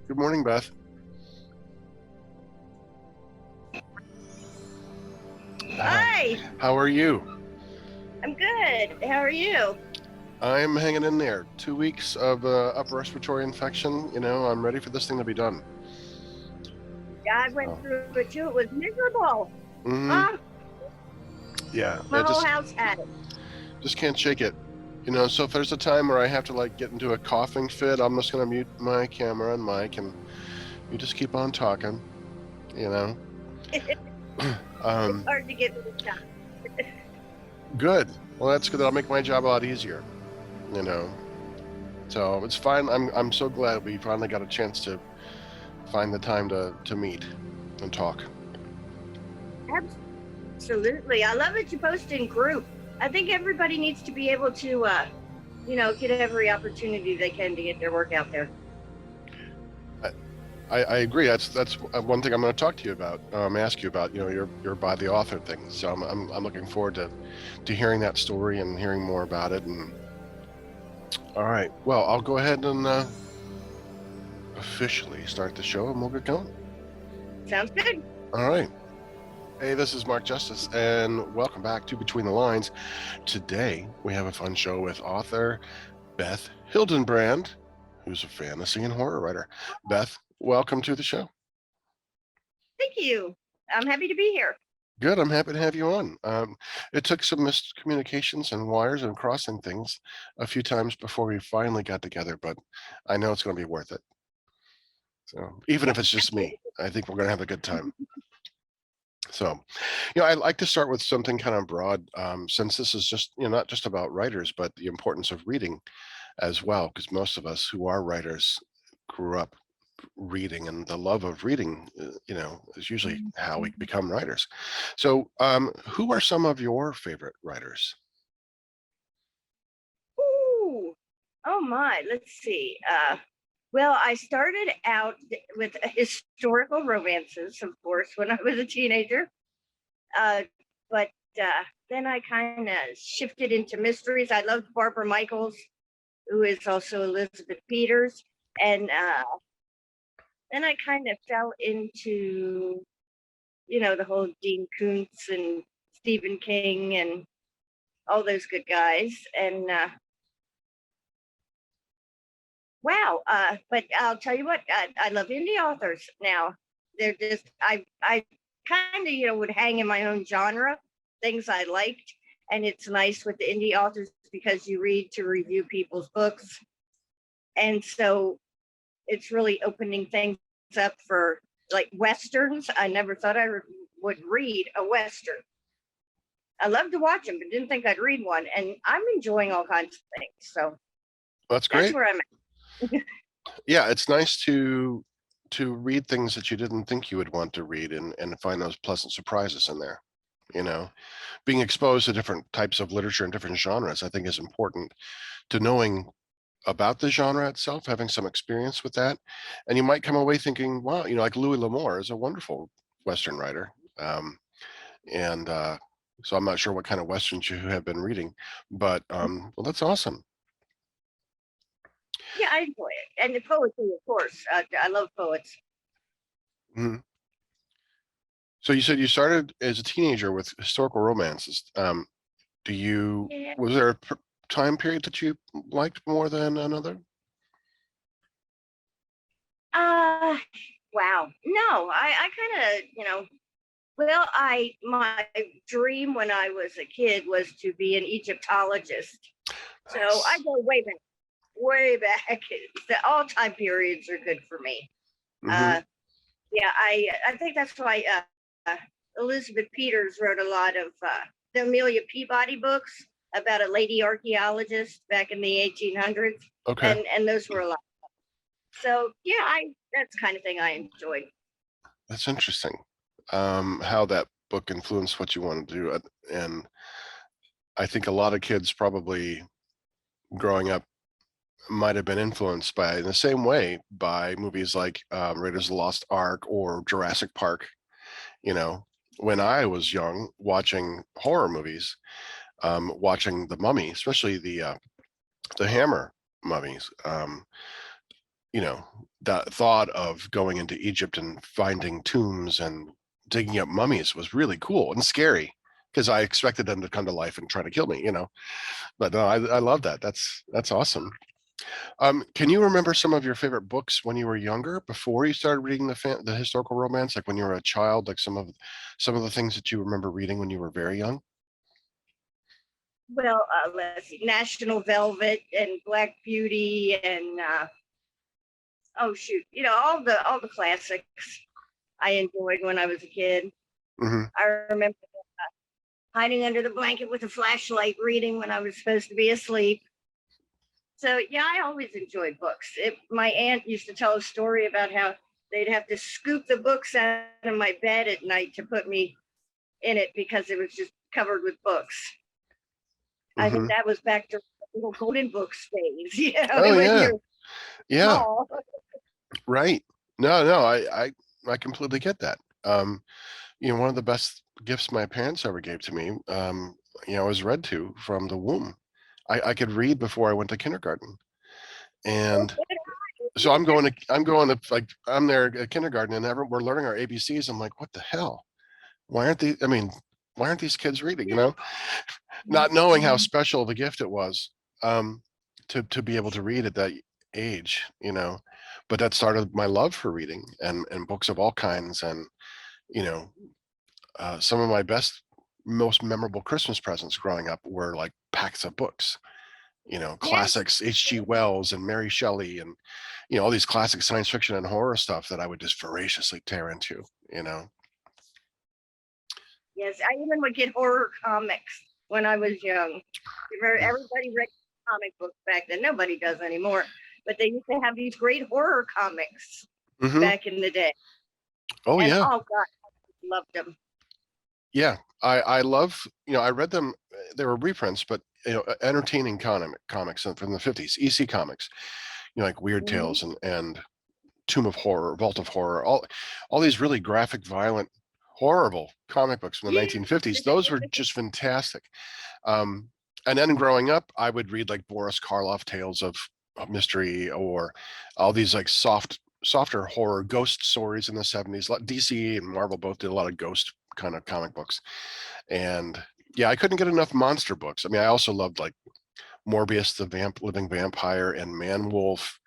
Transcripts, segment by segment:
Good morning, Beth. Hi, How are you? I'm good. How are you? I'm hanging in there. 2 weeks of upper respiratory infection. I'm ready for this thing to be done. I went Oh. through it too. It was miserable. hmm Um, Yeah, my I whole just house had it. just can't shake it. So if there's a time where I have to get into a coughing fit, I'm just gonna mute my camera and mic, and you just keep on talking. You know. It's um, hard to get rid of stuff. Good. Well, that's good. That'll make my job a lot easier. You know. So it's fine. I'm so glad we finally got a chance to find the time to meet and talk. Absolutely. I love that you post in group. I think everybody needs to be able to, get every opportunity they can to get their work out there. I agree. That's one thing I'm going to talk to you about. Ask you about. Your by the author thing. So I'm looking forward to hearing that story and hearing more about it. And all right, well, I'll go ahead and officially start the show, and we'll get going. Sounds good. All right. Hey, this is Mark Justice, and welcome back to Between the Lines. Today we have a fun show with author Beth Hildenbrand, who's a fantasy and horror writer. Beth, welcome to the show. Thank you. I'm happy to be here. Good. I'm happy to have you on. It took some miscommunications and wires and crossing things a few times before we finally got together, but I know it's going to be worth it. So even if it's just me, I think we're going to have a good time. So, I'd like to start with something kind of broad, since this is just, not just about writers, but the importance of reading as well, because most of us who are writers grew up reading, and the love of reading, is usually how we become writers. So, who are some of your favorite writers? Ooh. Oh my. Let's see. Well, I started out with historical romances, of course, when I was a teenager. But then I kind of shifted into mysteries. I loved Barbara Michaels, who is also Elizabeth Peters, and then I kind of fell into the whole Dean Koontz and Stephen King and all those good guys. And wow, but I'll tell you what, I love indie authors now. They're just I kind of would hang in my own genre, things I liked, and it's nice with the indie authors because you read to review people's books, and so it's really opening things up for like westerns. I never thought I would read a western. I love to watch them, but didn't think I'd read one, and I'm enjoying all kinds of things. So That's that's great. where I'm at. Yeah, it's nice to read things that you didn't think you would want to read, and find those pleasant surprises in there. You know, being exposed to different types of literature and different genres, I think, is important to knowing about the genre itself, having some experience with that. And you might come away thinking, wow, like Louis L'Amour is a wonderful Western writer. And so I'm not sure what kind of Westerns you have been reading, but well, that's awesome. Yeah, I enjoy it, and the poetry, of course. I love poets. Mhm. So you said you started as a teenager with historical romances. Do you Yeah. Was there a time period that you liked more than another? Uh, wow. No, I kind of, well, my dream when I was a kid was to be an Egyptologist. So I Nice. go way back, way back. All time periods are good for me. hmm Uh, yeah, I think that's why Elizabeth Peters wrote a lot of the Amelia Peabody books about a lady archaeologist back in the 1800s, Okay, and those were a lot. So yeah, I that's the kind of thing I enjoyed. that's interesting. How that book influenced what you want to do, and I think a lot of kids probably growing up might have been influenced by, in the same way, by movies like Raiders of the Lost Ark or Jurassic Park. You know, when I was young, watching horror movies, watching The Mummy, especially the Hammer mummies. that thought of going into Egypt and finding tombs and digging up mummies was really cool and scary because I expected them to come to life and try to kill me. But no, I love that. That's awesome. Can you remember some of your favorite books when you were younger, before you started reading the historical romance, like when you were a child, like some of the things that you remember reading when you were very young? Well, let's see, National Velvet and Black Beauty and oh shoot, all the classics I enjoyed when I was a kid. Hmm. I remember hiding under the blanket with a flashlight reading when I was supposed to be asleep. So yeah, I always enjoyed books. My aunt used to tell a story about how they'd have to scoop the books out of my bed at night to put me in it because it was just covered with books. I Hmm. think that was back to little golden books days, Oh when yeah, you're yeah, small. right. No, I completely get that. One of the best gifts my parents ever gave to me, I was read to from the womb. I could read before I went to kindergarten, and so I'm going to like I'm there at kindergarten, and we're learning our ABCs. I'm like, what the hell? Why aren't they? I mean, why aren't these kids reading? Not knowing how special the gift it was, um, to be able to read at that age. But that started my love for reading and books of all kinds, and you know, some of my most memorable Christmas presents growing up were like packs of books. Yes, Classics, H.G. Wells and Mary Shelley, and all these classic science fiction and horror stuff that I would just voraciously tear into. You know. yes. I even would get horror comics when I was young. Everybody read comic books back then. Nobody does anymore. But they used to have these great horror comics Hmm. back in the day. Oh And yeah, oh God, I loved them. yeah. I love. I read them. They were reprints, but entertaining comics from the '50s. EC Comics. Like Weird Mhm. Tales and Tomb of Horror, Vault of Horror. All these really graphic, violent, horrible comic books from the Yeah. 1950s. Those were just fantastic. Um, and then growing up, I would read like Boris Karloff tales of mystery, or all these like softer horror ghost stories in the '70s. DC and Marvel both did a lot of ghost kind of comic books. And yeah, I couldn't get enough monster books. I mean, I also loved like Morbius, the living vampire, and Man Wolf,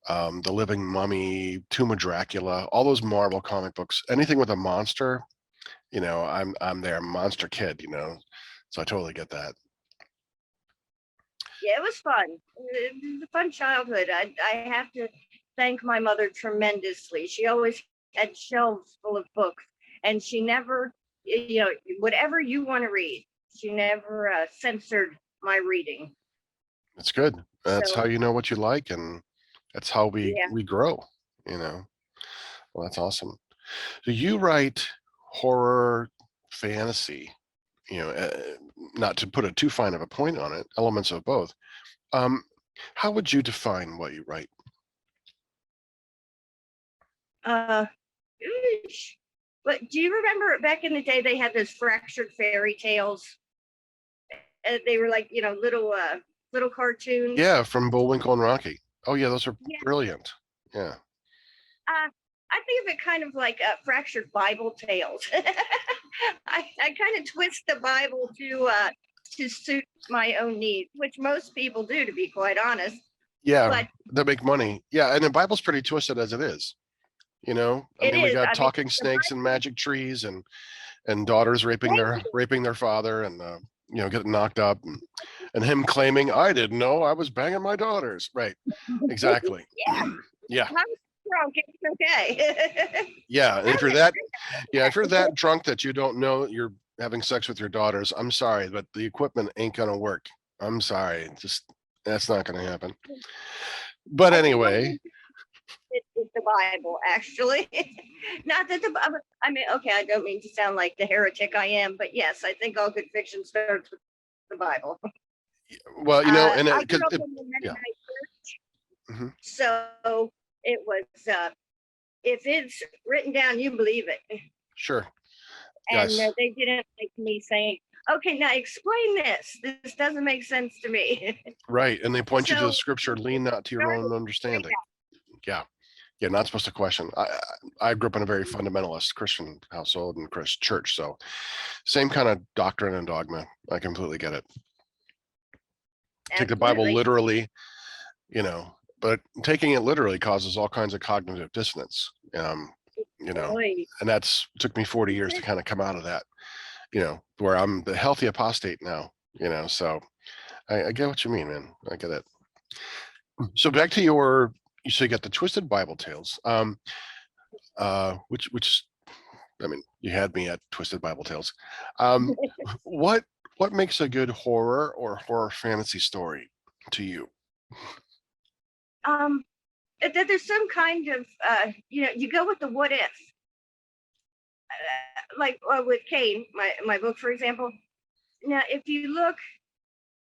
the Living Mummy, Tomb of Dracula, all those Marvel comic books. Anything with a monster, I'm there, monster kid. So I totally get that. Yeah, it was fun. It was a fun childhood. I have to thank my mother tremendously. She always had shelves full of books, and she never, whatever you want to read, she never censored my reading. It's good. That's how So you know what you like, and that's how we yeah, we grow. You know. Well, that's awesome. So you write horror, fantasy. You know, not to put a too fine of a point on it, elements of both. Um, how would you define what you write? uh, oosh. But do you remember back in the day they had those fractured fairy tales? They were like little cartoons. Yeah, from Bullwinkle and Rocky. Oh yeah, those are Yeah, brilliant. Yeah. I think of it kind of like fractured Bible tales. I kind of twist the Bible to suit my own needs, which most people do, to be quite honest. Yeah, But that make money. Yeah, and the Bible's pretty twisted as it is. I it mean, we is. got I mean, talking the snakes and Bible. magic trees and daughters raping their father, and getting knocked up, and him claiming, I didn't know I was banging my daughters. Right. Exactly. Yeah, Yeah. I'm drunk. It's okay. Yeah. And No, if you're that drunk that you don't know you're having sex with your daughters, I'm sorry, but the equipment ain't gonna work. I'm sorry. Just that's not gonna happen. But I think all anyway, good is the Bible, actually. Not that the Bible. I mean, okay, I don't mean to sound like the heretic I am, but yes, I think all good fiction starts with the Bible. well, and I because grew up in the yeah. Mennonite church, Hmm. so it was if it's written down, you believe it. Sure. And Yes. they didn't like me saying, "Okay, now explain this. This doesn't make sense to me." Right. And they point you to the So scripture, lean not to your started own understanding. Yeah. Yeah, not supposed to question. I grew up in a very fundamentalist Christian household and Christian church, so same kind of doctrine and dogma. I completely get it. Take the Bible Absolutely. literally, but taking it literally causes all kinds of cognitive dissonance. Boy, And that's took me 40 years to kind of come out of that, where I'm the healthy apostate now, so I get what you mean, man. I get it. So back to so you got the Twisted Bible Tales, which I mean, you had me at Twisted Bible Tales. Um, what makes a good horror or horror fantasy story to you? that there's some kind of you go with the what if, like with Cain, my book, for example. Now, if you look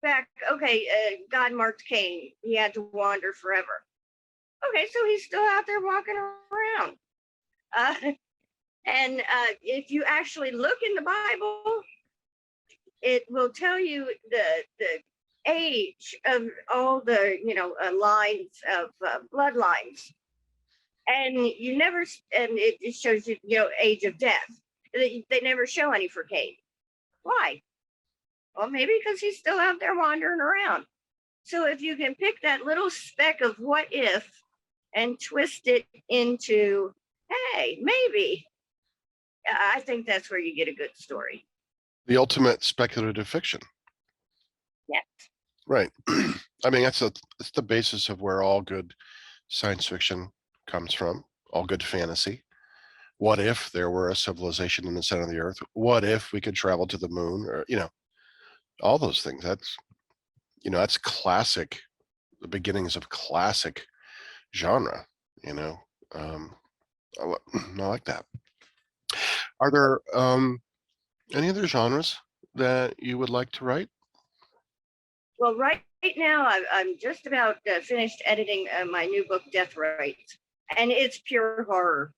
back, okay, God marked Cain. He had to wander forever. Okay, so he's still out there walking around. And if you actually look in the Bible, it will tell you the age of all the lines of bloodlines, and it shows you age of death. They never show any for Cain. Why? Well, maybe because he's still out there wandering around. So if you can pick that little speck of what if and twist it into, hey, maybe, I think that's where you get a good story. The ultimate speculative fiction. Yeah. Right. I mean, that's the basis of where all good science fiction comes from, all good fantasy. What if there were a civilization in the center of the earth? What if we could travel to the moon? Or, all those things. That's classic, the beginnings of classic genre, um, I like that. Are there any other genres that you would like to write? Well, right now I'm just about finished editing my new book, Death Rights, and it's pure horror.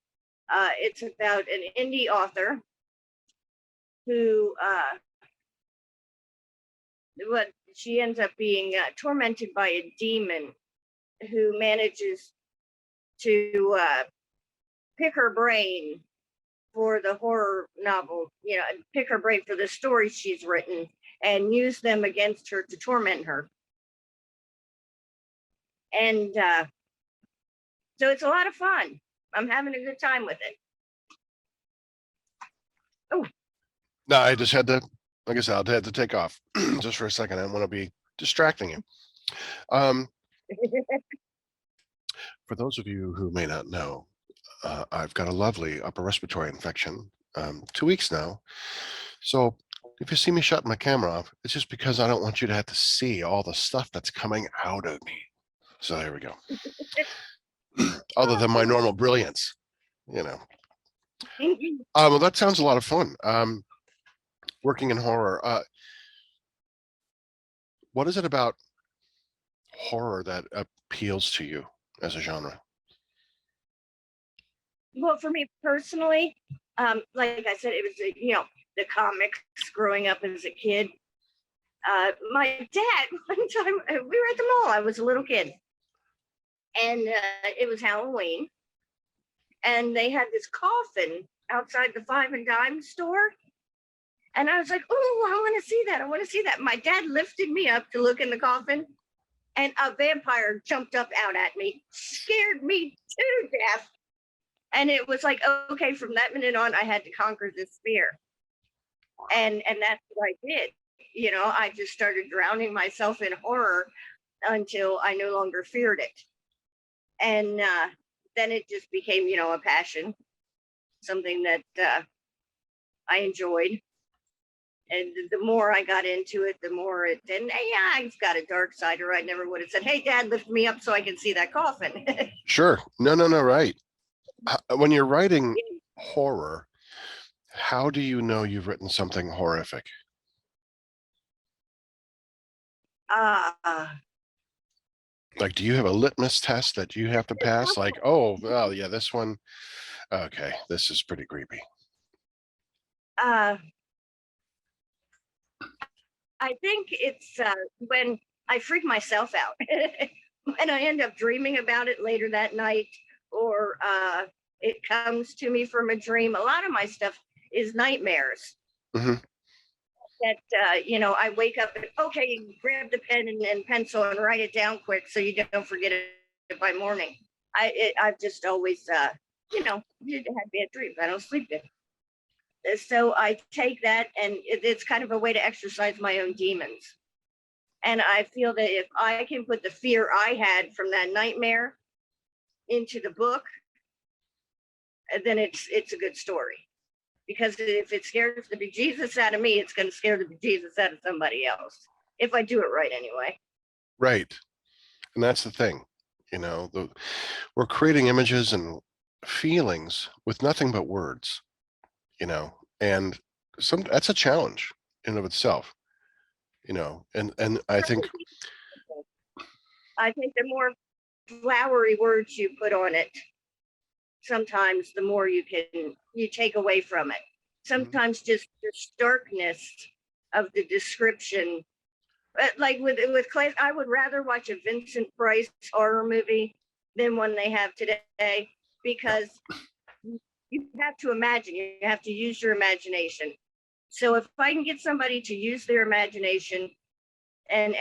It's about an indie author who what she ends up being tormented by a demon who manages to pick her brain for the horror novel, pick her brain for the stories she's written and use them against her to torment her. And so it's a lot of fun. I'm having a good time with it. Oh. No, I just had to, like I said, I had to take off just for a second. I don't want to be distracting you. For those of you who may not know, I've got a lovely upper respiratory infection, 2 weeks now. So if you see me shutting my camera off, it's just because I don't want you to have to see all the stuff that's coming out of me. So there we go. Other than my normal brilliance, Well, that sounds a lot of fun. Working in horror. What is it about horror that appeals to you as a genre? Well, for me personally, like I said, it was the comics growing up as a kid. My dad, one time, we were at the mall. I was a little kid, and it was Halloween, and they had this coffin outside the Five and Dime store, and I was like, "Oh, I want to see that! I want to see that!" My dad lifted me up to look in the coffin, and a vampire jumped up out at me, scared me to death. And it was like, okay, from that minute on, I had to conquer this fear. And that's what I did. I just started drowning myself in horror until I no longer feared it. And then it just became, a passion, something that I enjoyed. And the more I got into it, the more and yeah, I've got a dark side, or I never would have said, "Hey, Dad, lift me up so I can see that coffin." Sure. No, right. When you're writing horror, how do you know you've written something horrific? Like, do you have a litmus test that you have to pass? Like, oh, well, yeah, this one, okay, this is pretty creepy. I think it's when I freak myself out. and I end up dreaming about it later that night, or it comes to me from a dream. A lot of my stuff is nightmares. Hmm. That I wake up and okay, grab the pen and pencil and write it down quick so you don't forget it by morning. I've just always had bad dreams. I don't sleep good. So I take that, and it's kind of a way to exercise my own demons. And I feel that if I can put the fear I had from that nightmare into the book, then it's a good story. Because if it scares the bejesus out of me, it's going to scare the bejesus out of somebody else. If I do it right, anyway. Right. And that's the thing, we're creating images and feelings with nothing but words, and that's a challenge in and of itself, and I think the more flowery words you put on it, sometimes the more you take away from it. Sometimes just the starkness of the description. Like with Clay, I would rather watch a Vincent Price horror movie than one they have today, because you have to imagine, you have to use your imagination. So if I can get somebody to use their imagination and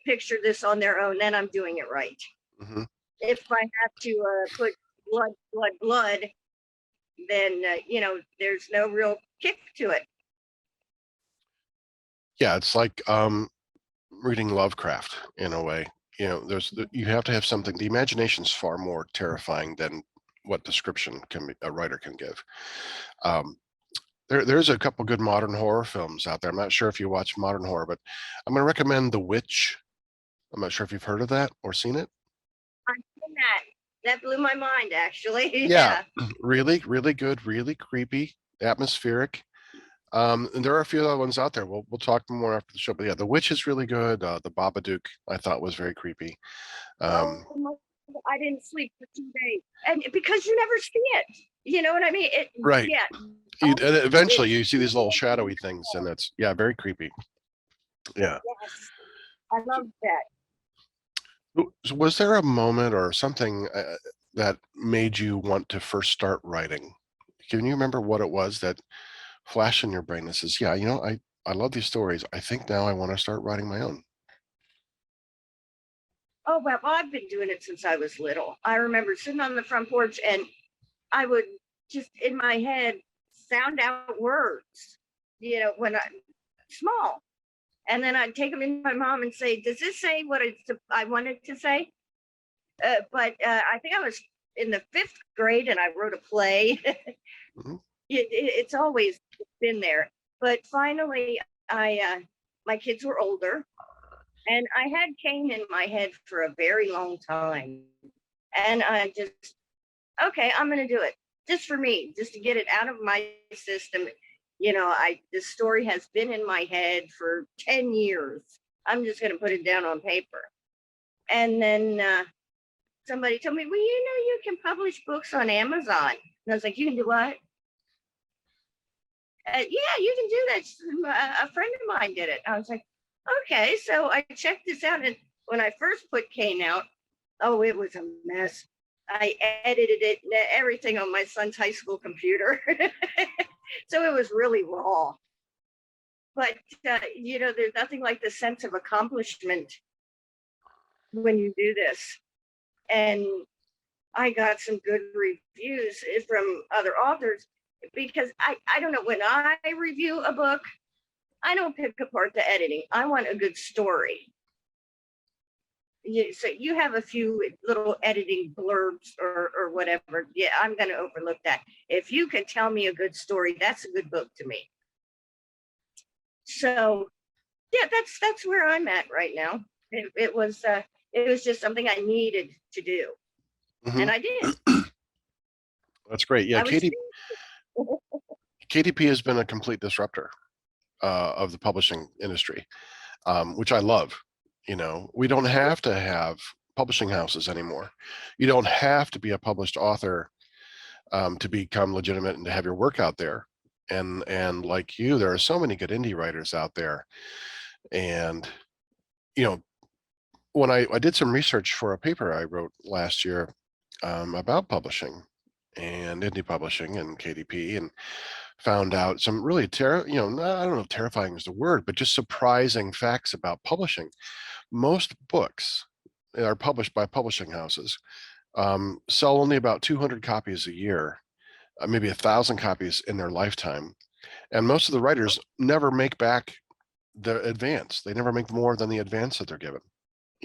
picture this on their own, then I'm doing it right. Mm-hmm. If I have to put blood, then there's no real kick to it. Yeah, it's like reading Lovecraft in a way. You have to have something. The imagination's far more terrifying than what description a writer can give. There's a couple good modern horror films out there. I'm not sure if you watch modern horror, but I'm going to recommend The Witch. I'm not sure if you've heard of that or seen it. I've seen that. That blew my mind, actually. Yeah, really, really good, really creepy, atmospheric. And there are a few other ones out there. We'll talk more after the show. But yeah, The Witch is really good. The Babadook I thought was very creepy. I didn't sleep for 2 days, and because you never see it, you know what I mean? Right. Yeah. And eventually you see these little shadowy things, and that's very creepy. Yeah. Yes, I love that. So was there a moment or something that made you want to first start writing? Can you remember what it was that flashed in your brain that says, yeah, I love these stories. I think now I want to start writing my own. Oh, well, I've been doing it since I was little. I remember sitting on the front porch and I would just in my head sound out words, when I'm small. And then I'd take them in my mom and say, does this say what I wanted to say? But I think I was in the 5th grade and I wrote a play. Mm-hmm. It's always been there. But finally, my kids were older. And I had Kane in my head for a very long time. And I just, okay, I'm going to do it just for me, just to get it out of my system. This story has been in my head for 10 years. I'm just going to put it down on paper. And then somebody told me, well, you can publish books on Amazon. And I was like, you can do what? Yeah, you can do that. A friend of mine did it. I was like, okay. So I checked this out. And when I first put Kane out, oh, it was a mess. I edited it, everything on my son's high school computer. So it was really raw. But, there's nothing like the sense of accomplishment when you do this. And I got some good reviews from other authors, because I don't know, when I review a book, I don't pick apart the editing. I want a good story. So you have a few little editing blurbs or whatever. Yeah, I'm going to overlook that. If you can tell me a good story, that's a good book to me. So, yeah, that's where I'm at right now. It was just something I needed to do, and I did. That's great. Yeah, KDP has been a complete disruptor of the publishing industry, which I love. We don't have to have publishing houses anymore. You don't have to be a published author to become legitimate and to have your work out there. And like you, there are so many good indie writers out there. And, when I did some research for a paper I wrote last year about publishing and indie publishing and KDP, and found out some really I don't know if terrifying is the word, but just surprising facts about publishing. Most books that are published by publishing houses sell only about 200 copies a year, maybe 1,000 copies in their lifetime. And most of the writers never make back the advance. They never make more than the advance that they're given,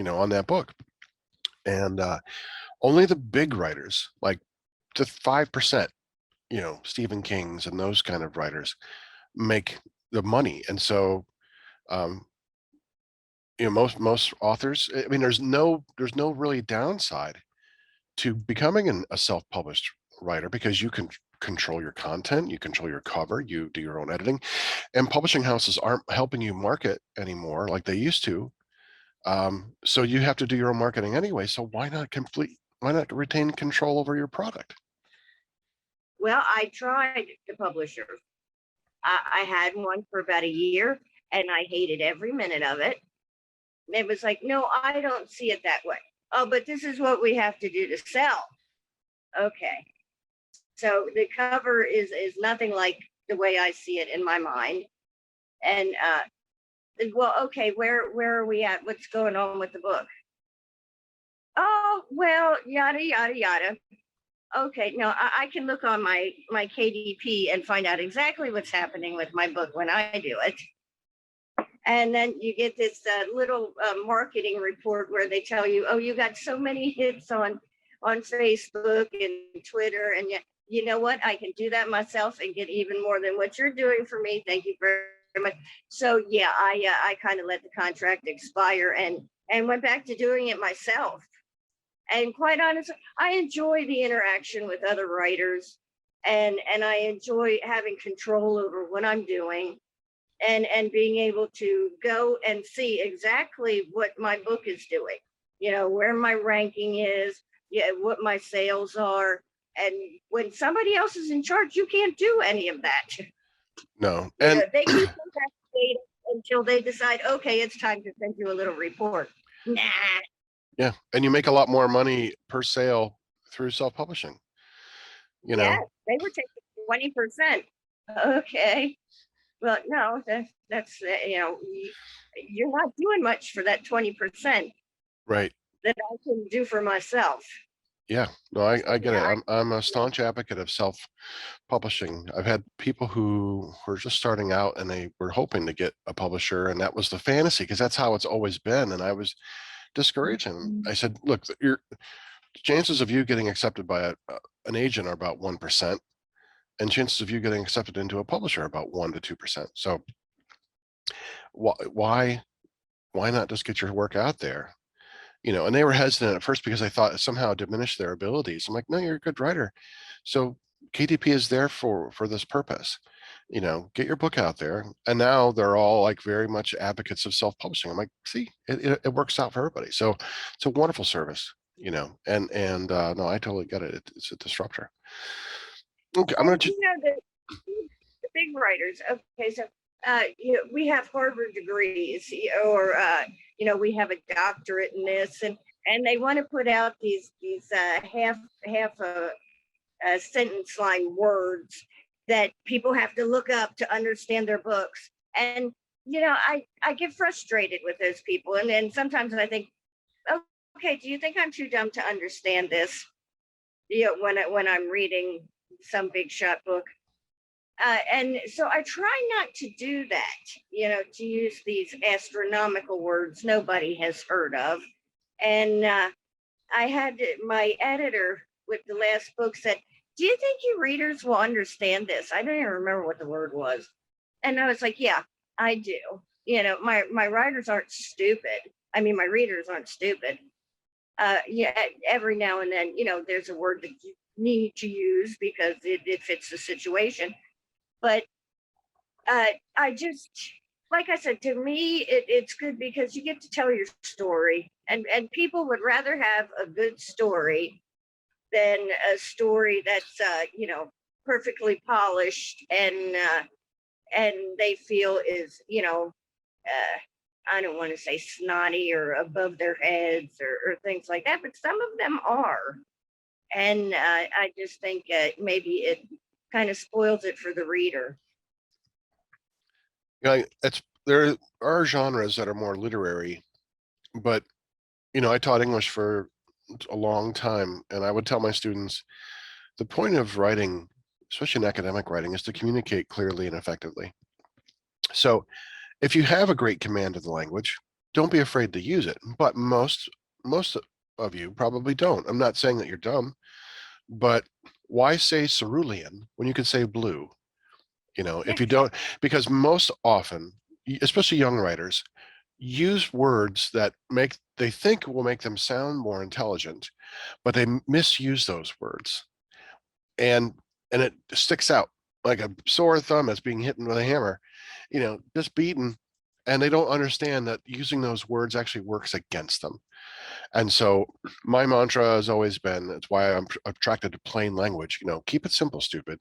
on that book. And only the big writers, like the 5%, Stephen King's and those kind of writers, make the money. And so, um, most authors, I mean, there's no really downside to becoming a self-published writer, because you can control your content, you control your cover, you do your own editing, and publishing houses aren't helping you market anymore like they used to. So you have to do your own marketing anyway. So why not retain control over your product? Well, I tried the publisher. I had one for about a year and I hated every minute of it. It was like, no, I don't see it that way. Oh, but this is what we have to do to sell. Okay. So the cover is nothing like the way I see it in my mind. And well, okay, where are we at? What's going on with the book? Oh, well, yada yada yada. Okay, no, I can look on my KDP and find out exactly what's happening with my book when I do it. And then you get this little marketing report where they tell you, oh, you got so many hits on Facebook and Twitter, and you know what? I can do that myself and get even more than what you're doing for me. Thank you very much. So yeah, I kind of let the contract expire and went back to doing it myself. And quite honestly, I enjoy the interaction with other writers, and I enjoy having control over what I'm doing, and being able to go and see exactly what my book is doing, where my ranking is, yeah, what my sales are. And when somebody else is in charge, you can't do any of that. No. And They keep that data until they decide, okay, it's time to send you a little report. Nah. yeah, and you make a lot more money per sale through self-publishing. Yeah, they were taking 20%. Okay. Well, no, that's you're not doing much for that 20% Right. that I can do for myself. Yeah. No, I get Yeah, it. I'm a staunch advocate of self-publishing. I've had people who were just starting out and they were hoping to get a publisher, and that was the fantasy, because that's how it's always been. And I was discouraging. I said, look, your chances of you getting accepted by an agent are about 1%, and chances of you getting accepted into a publisher are about 1 to 2%. So why not just get your work out there? And they were hesitant at first because I thought it somehow diminished their abilities. I'm like, no, you're a good writer. So KDP is there for this purpose. Get your book out there. And now they're all like very much advocates of self-publishing. I'm like, see, it works out for everybody. So it's a wonderful service, and no, I totally get it. It's a disruptor. Okay, I'm and gonna. the big writers. Okay, so we have Harvard degrees, or we have a doctorate in this, and they want to put out these half sentence line words that people have to look up to understand their books. And I get frustrated with those people, and then sometimes I think, okay, do you think I'm too dumb to understand this? When I'm reading some big shot book. And so I try not to do that, to use these astronomical words nobody has heard of. And I had my editor with the last book said, do you think you readers will understand this? I don't even remember what the word was. And I was like, yeah, I do. My writers aren't stupid. I mean, my readers aren't stupid. Yeah, every now and then, there's a word that you need to use because it fits the situation. But I just, like I said, to me, it's good because you get to tell your story, and people would rather have a good story than a story that's perfectly polished and they feel is I don't want to say snotty or above their heads or things like that, but some of them are. And I just think maybe it kind of spoils it for the reader. There are genres that are more literary, but I taught English for a long time, and I would tell my students the point of writing, especially in academic writing, is to communicate clearly and effectively. So if you have a great command of the language, don't be afraid to use it. But most of you probably don't. I'm not saying that you're dumb, but why say cerulean when you could say blue? If you don't, because most often, especially young writers, use words that they think will make them sound more intelligent, but they misuse those words, and it sticks out like a sore thumb that's being hit with a hammer, just beaten, and they don't understand that using those words actually works against them. And so my mantra has always been, it's why I'm attracted to plain language, keep it simple, stupid.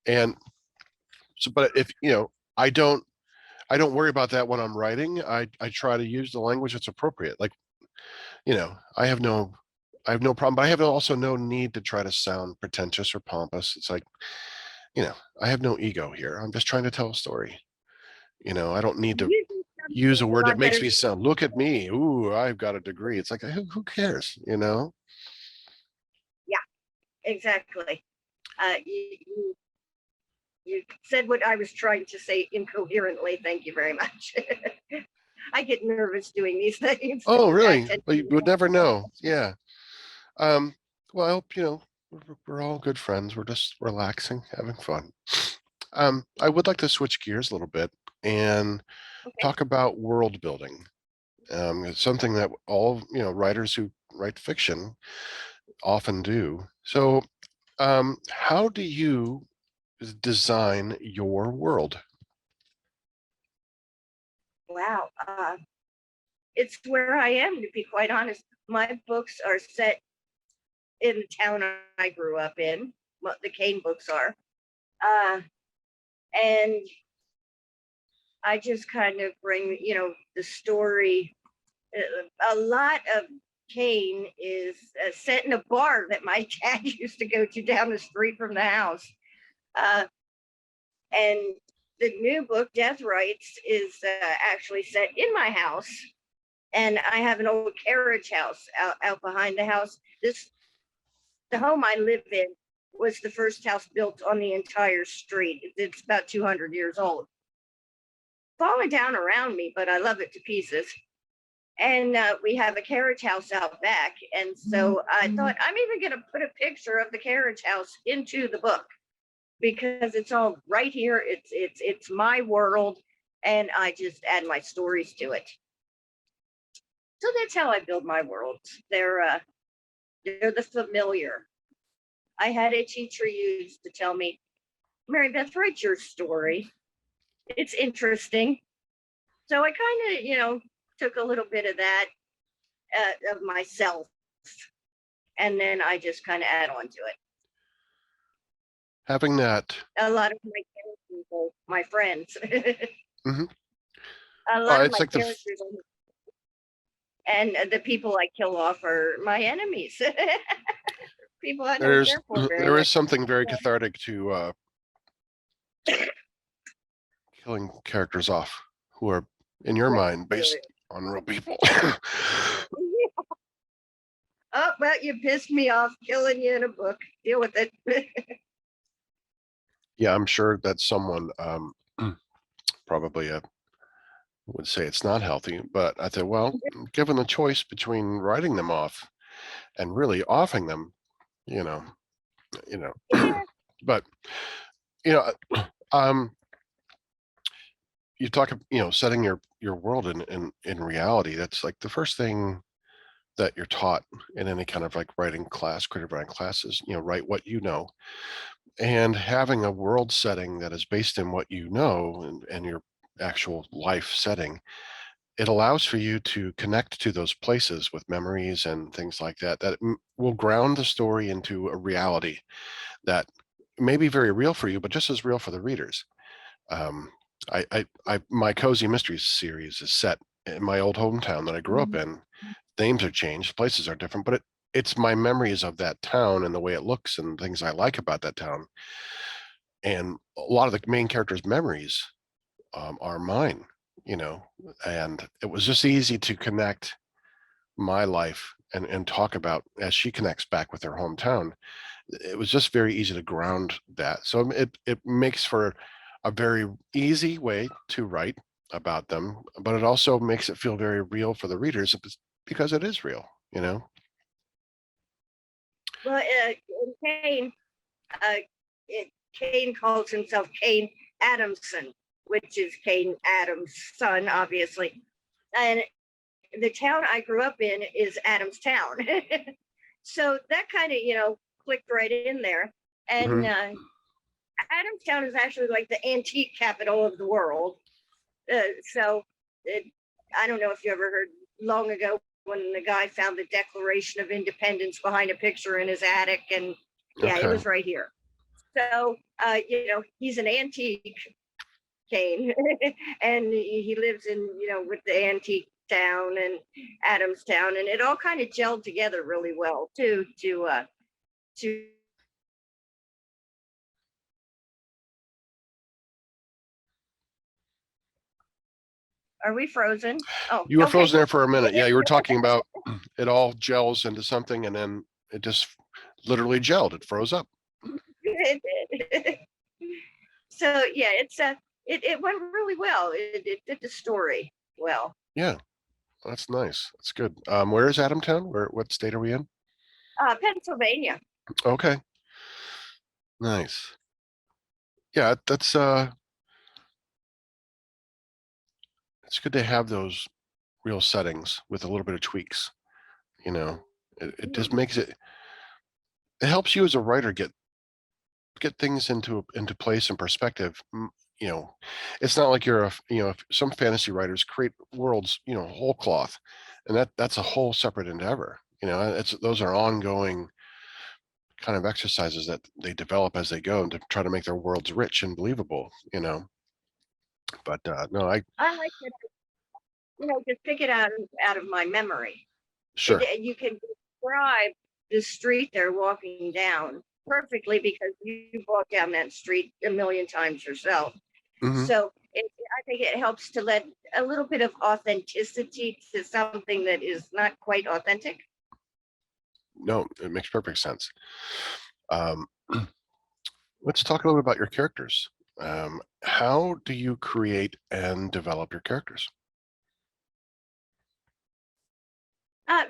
And so, but if I don't worry about that when I'm writing. I try to use the language that's appropriate. Like, I have no problem, but I have also no need to try to sound pretentious or pompous. It's like, I have no ego here. I'm just trying to tell a story. I don't need to use a word that makes me sound, look at me. Ooh, I've got a degree. It's like, who cares, Yeah, exactly. You said what I was trying to say incoherently. Thank you very much. I get nervous doing these things. Oh, really? Well, you would never know. Yeah. Well, I hope, we're all good friends. We're just relaxing, having fun. I would like to switch gears a little bit and talk about world building. It's something that all, writers who write fiction often do. So, how do you design your world? Wow. It's where I am, to be quite honest. My books are set in the town I grew up in. What the Kane books are. And I just kind of bring, the story. A lot of Kane is set in a bar that my dad used to go to down the street from the house. And the new book, Death Rights, is actually set in my house. And I have an old carriage house out behind the house. The home I live in was the first house built on the entire street. It's about 200 years old. Falling down around me, but I love it to pieces. And we have a carriage house out back. And so I thought, I'm even going to put a picture of the carriage house into the book, because it's all right here. It's my world, and I just add my stories to it. So that's how I build my worlds. They're the familiar. I had a teacher used to tell me, Mary Beth, write your story. It's interesting. So I kind of, took a little bit of that of myself, and then I just kind of add on to it. Having that. A lot of my people, my friends. Mm-hmm. A lot of my like characters, and the people I kill off are my enemies. People I don't care for very there much. is something very cathartic to killing characters off who are, in your mind, based on real people. Oh, well, you pissed me off, killing you in a book. Deal with it. Yeah, I'm sure that someone probably would say it's not healthy, but I thought, well, given the choice between writing them off and really offing them, Yeah. but you talk, setting your world in reality. That's like the first thing that you're taught in any kind of like writing class, creative writing classes. Write what you know, and having a world setting that is based in what you know and your actual life setting. It allows for you to connect to those places with memories and things like that, that will ground the story into a reality that may be very real for you, but just as real for the readers. My Cozy Mysteries series is set in my old hometown that I grew up in. Names are changed, places are different, but it's my memories of that town and the way it looks and things I like about that town. And a lot of the main characters' memories are mine, you know, and it was just easy to connect my life and talk about as she connects back with her hometown. It was just very easy to ground that. So it makes for a very easy way to write about them, but it also makes it feel very real for the readers because it is real, you know? Well, Kane, uh, Kane calls himself Kane Adamson, which is Kane Adams' son, obviously. And the town I grew up in is Adamstown. So that kind of, clicked right in there. And Hmm. Adamstown is actually like the antique capital of the world. So I don't know if you ever heard long ago when the guy found the Declaration of Independence behind a picture in his attic. And yeah, it Okay. was right here. So, he's an antique Kane and he lives in, with the antique town and Adamstown. And it all kind of gelled together really well too, to are we frozen? Oh, You were okay. frozen there for a minute. Yeah, you were talking about it all gels into something and then it just literally gelled. It froze up. So yeah, it went really well. It did the story well. Yeah, that's nice. That's good. Where is Adamtown? What state are we in? Pennsylvania. Okay, nice. Yeah, it's good to have those real settings with a little bit of tweaks, you know. It just makes it helps you as a writer get things into place and perspective. You know, it's not like some fantasy writers create worlds, whole cloth, and that's a whole separate endeavor. Those are ongoing kind of exercises that they develop as they go and to try to make their worlds rich and believable. But no, I I like to, just pick it out of my memory. sure. You can describe the street they're walking down perfectly because you walk down that street a million times yourself. Hmm. So I think it helps to let a little bit of authenticity to something that is not quite authentic. No, it makes perfect sense. Um, let's talk a little bit about your characters. How do you create and develop your characters?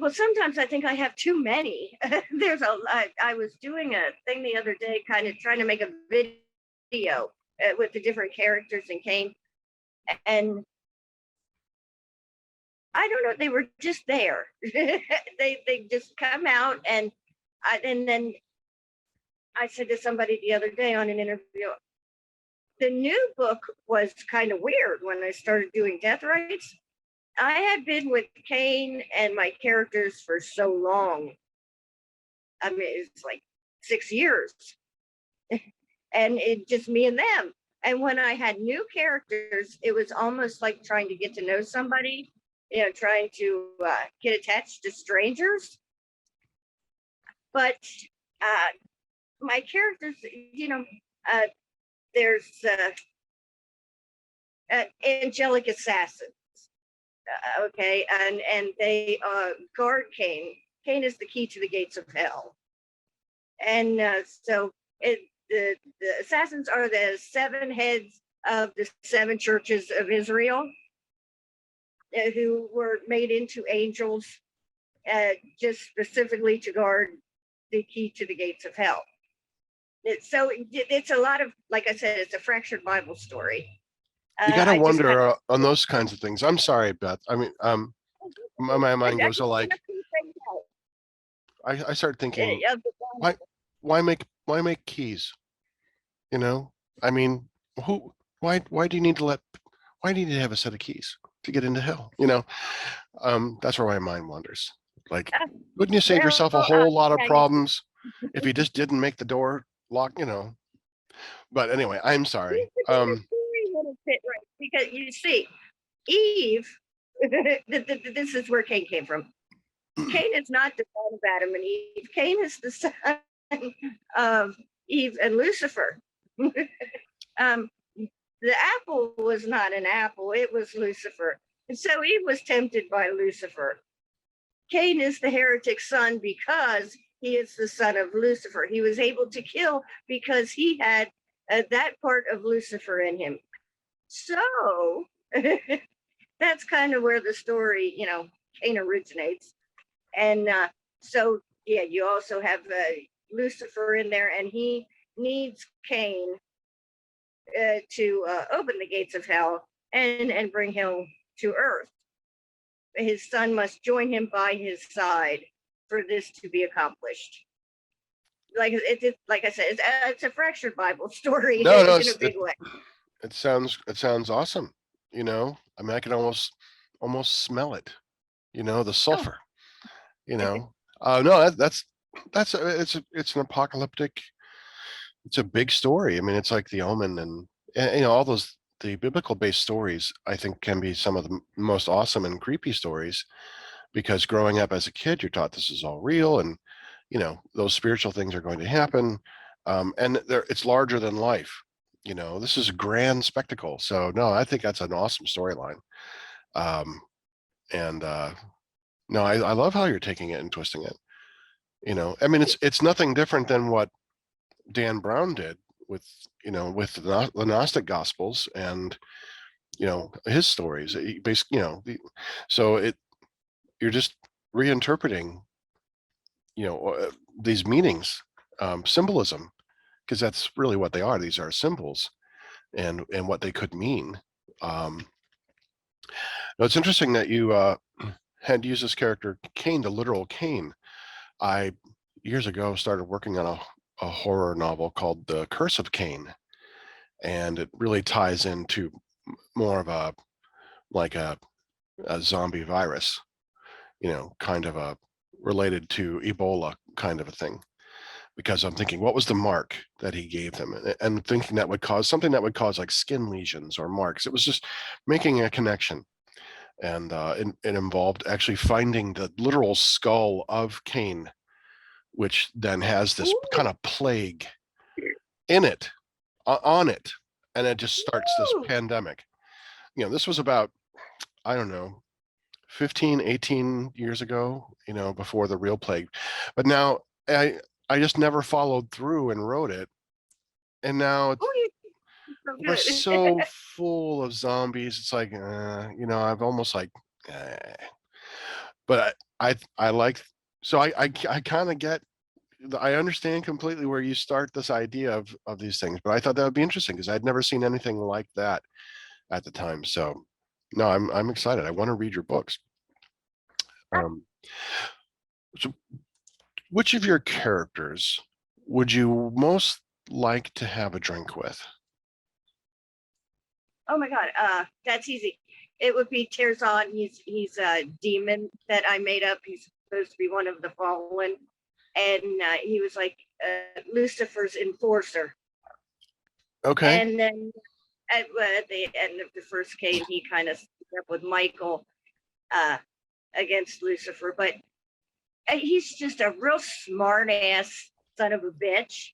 Well, sometimes I think I have too many. I was doing a thing the other day, kind of trying to make a video with the different characters in Kane, and I don't know. They were just there. They just come out, and then I said to somebody the other day on an interview, the new book was kind of weird when I started doing death rites. I had been with Kane and my characters for so long. I mean, it's like 6 years, and it just me and them. And when I had new characters, it was almost like trying to get to know somebody, trying to get attached to strangers. But uh, my characters, uh, there's angelic assassins, okay, and they guard Cain. Cain is the key to the gates of hell, and so the assassins are the seven heads of the seven churches of Israel, who were made into angels, just specifically to guard the key to the gates of hell. It's a lot of, like I said, it's a fractured Bible story. You got to I just kind wonder on those kinds of things. I'm sorry, Beth. I mean, my I mind goes just to want like, to things out I start thinking, of the why, Bible. why make keys? You know, I mean, who, why do you need to why do you need to have a set of keys to get into hell? That's where my mind wanders. Like, Uh, wouldn't you save well, yourself a whole lot of yeah, problems if you just didn't make the door lock? But anyway, I'm sorry. this particular story wouldn't fit right because you see, Eve, this is where Cain came from. Cain is not the son of Adam and Eve. Cain is the son of Eve and Lucifer. um, the apple was not an apple, it was Lucifer. And so Eve was tempted by Lucifer. Cain is the heretic son because he is the son of Lucifer. He was able to kill because he had that part of Lucifer in him. So that's kind of where the story, Cain originates. And so, yeah, you also have Lucifer in there, and he needs Cain to open the gates of hell and bring him to earth. His son must join him by his side for this to be accomplished. Like like I said, it's a fractured Bible story No, no, in a big way. It sounds awesome. I mean, I can almost smell it. The sulfur. No, that's it's an apocalyptic. It's a big story. I mean, it's like The Omen and all the biblical based stories. I think can be some of the most awesome and creepy stories, because growing up as a kid, you're taught this is all real, and those spiritual things are going to happen, and it's larger than life. This is a grand spectacle. So no, I think that's an awesome storyline. And no, I love how you're taking it and twisting it. I mean, it's nothing different than what Dan Brown did with the Gnostic Gospels and his stories. Basically, so you're just reinterpreting these meanings, symbolism, because that's really what they are. These are symbols and what they could mean. Now it's interesting that you had used this character Cain, the literal Cain. I years ago started working on a horror novel called The Curse of Cain, and it really ties into more of a zombie virus, kind of a related to Ebola kind of a thing. Because I'm thinking, what was the mark that he gave them? And thinking that would cause something that would cause like skin lesions or marks. It was just making a connection. And it involved actually finding the literal skull of Cain, which then has this kind of plague in it, on it. And it just starts this pandemic. This was about, I don't know, 15, 18 years ago, before the real plague. But now I just never followed through and wrote it. And now we're so full of zombies. It's like, I've almost like, but I like, so I kind of get, I understand completely where you start this idea of these things, but I thought that would be interesting because I'd never seen anything like that at the time. So no, I'm excited. I want to read your books. So which of your characters would you most like to have a drink with? Oh my God, that's easy. It would be Terzan. He's a demon that I made up. He's supposed to be one of the fallen, and he was like Lucifer's enforcer. Okay. And then at the end of the first game, he kind of up with Michael against Lucifer, but he's just a real smart ass son of a bitch,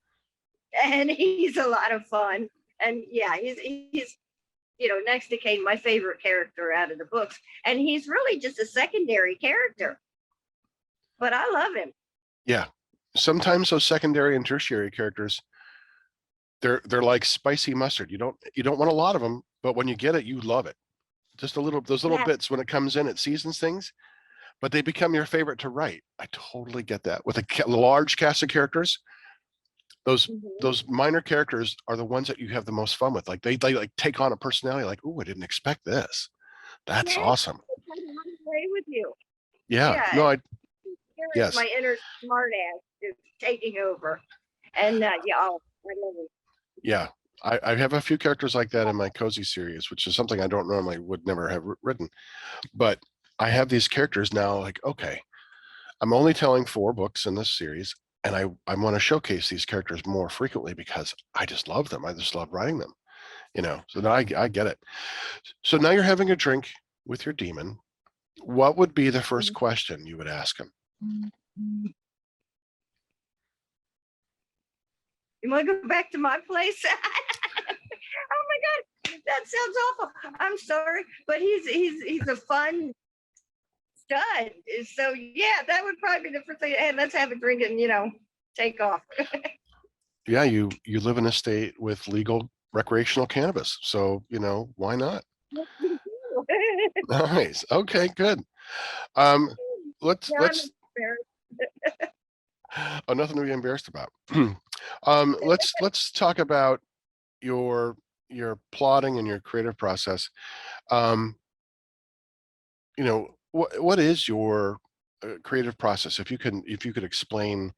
and he's a lot of fun. And yeah, he's next to Cain, my favorite character out of the books, and he's really just a secondary character, but I love him. Yeah, sometimes those secondary and tertiary characters, they're like spicy mustard. You don't want a lot of them, but when you get it, you love it. Just those little bits when it comes in, it seasons things, but they become your favorite to write. I totally get that. With a large cast of characters, those minor characters are the ones that you have the most fun with. Like they like take on a personality. Like, oh, I didn't expect this. That's awesome. Play with you. Yeah. No, yes. My inner smart ass is taking over, and I love it. Yeah, I have a few characters like that in my cozy series, which is something I don't normally would never have written. But I have these characters now. Like, okay, I'm only telling 4 books in this series, and I want to showcase these characters more frequently because I just love them. I just love writing them. So now I get it. So now you're having a drink with your demon. What would be the first question you would ask him? You want to go back to my place? Oh my God, that sounds awful. I'm sorry, but he's a fun stud. So yeah, that would probably be the first thing. Hey, let's have a drink and take off. Yeah, you live in a state with legal recreational cannabis, so why not? Nice. Okay, good. Let's Yeah, I'm let's embarrassed. oh, nothing to be embarrassed about. Let's talk about your plotting and your creative process. Um, what is your creative process? If you could explain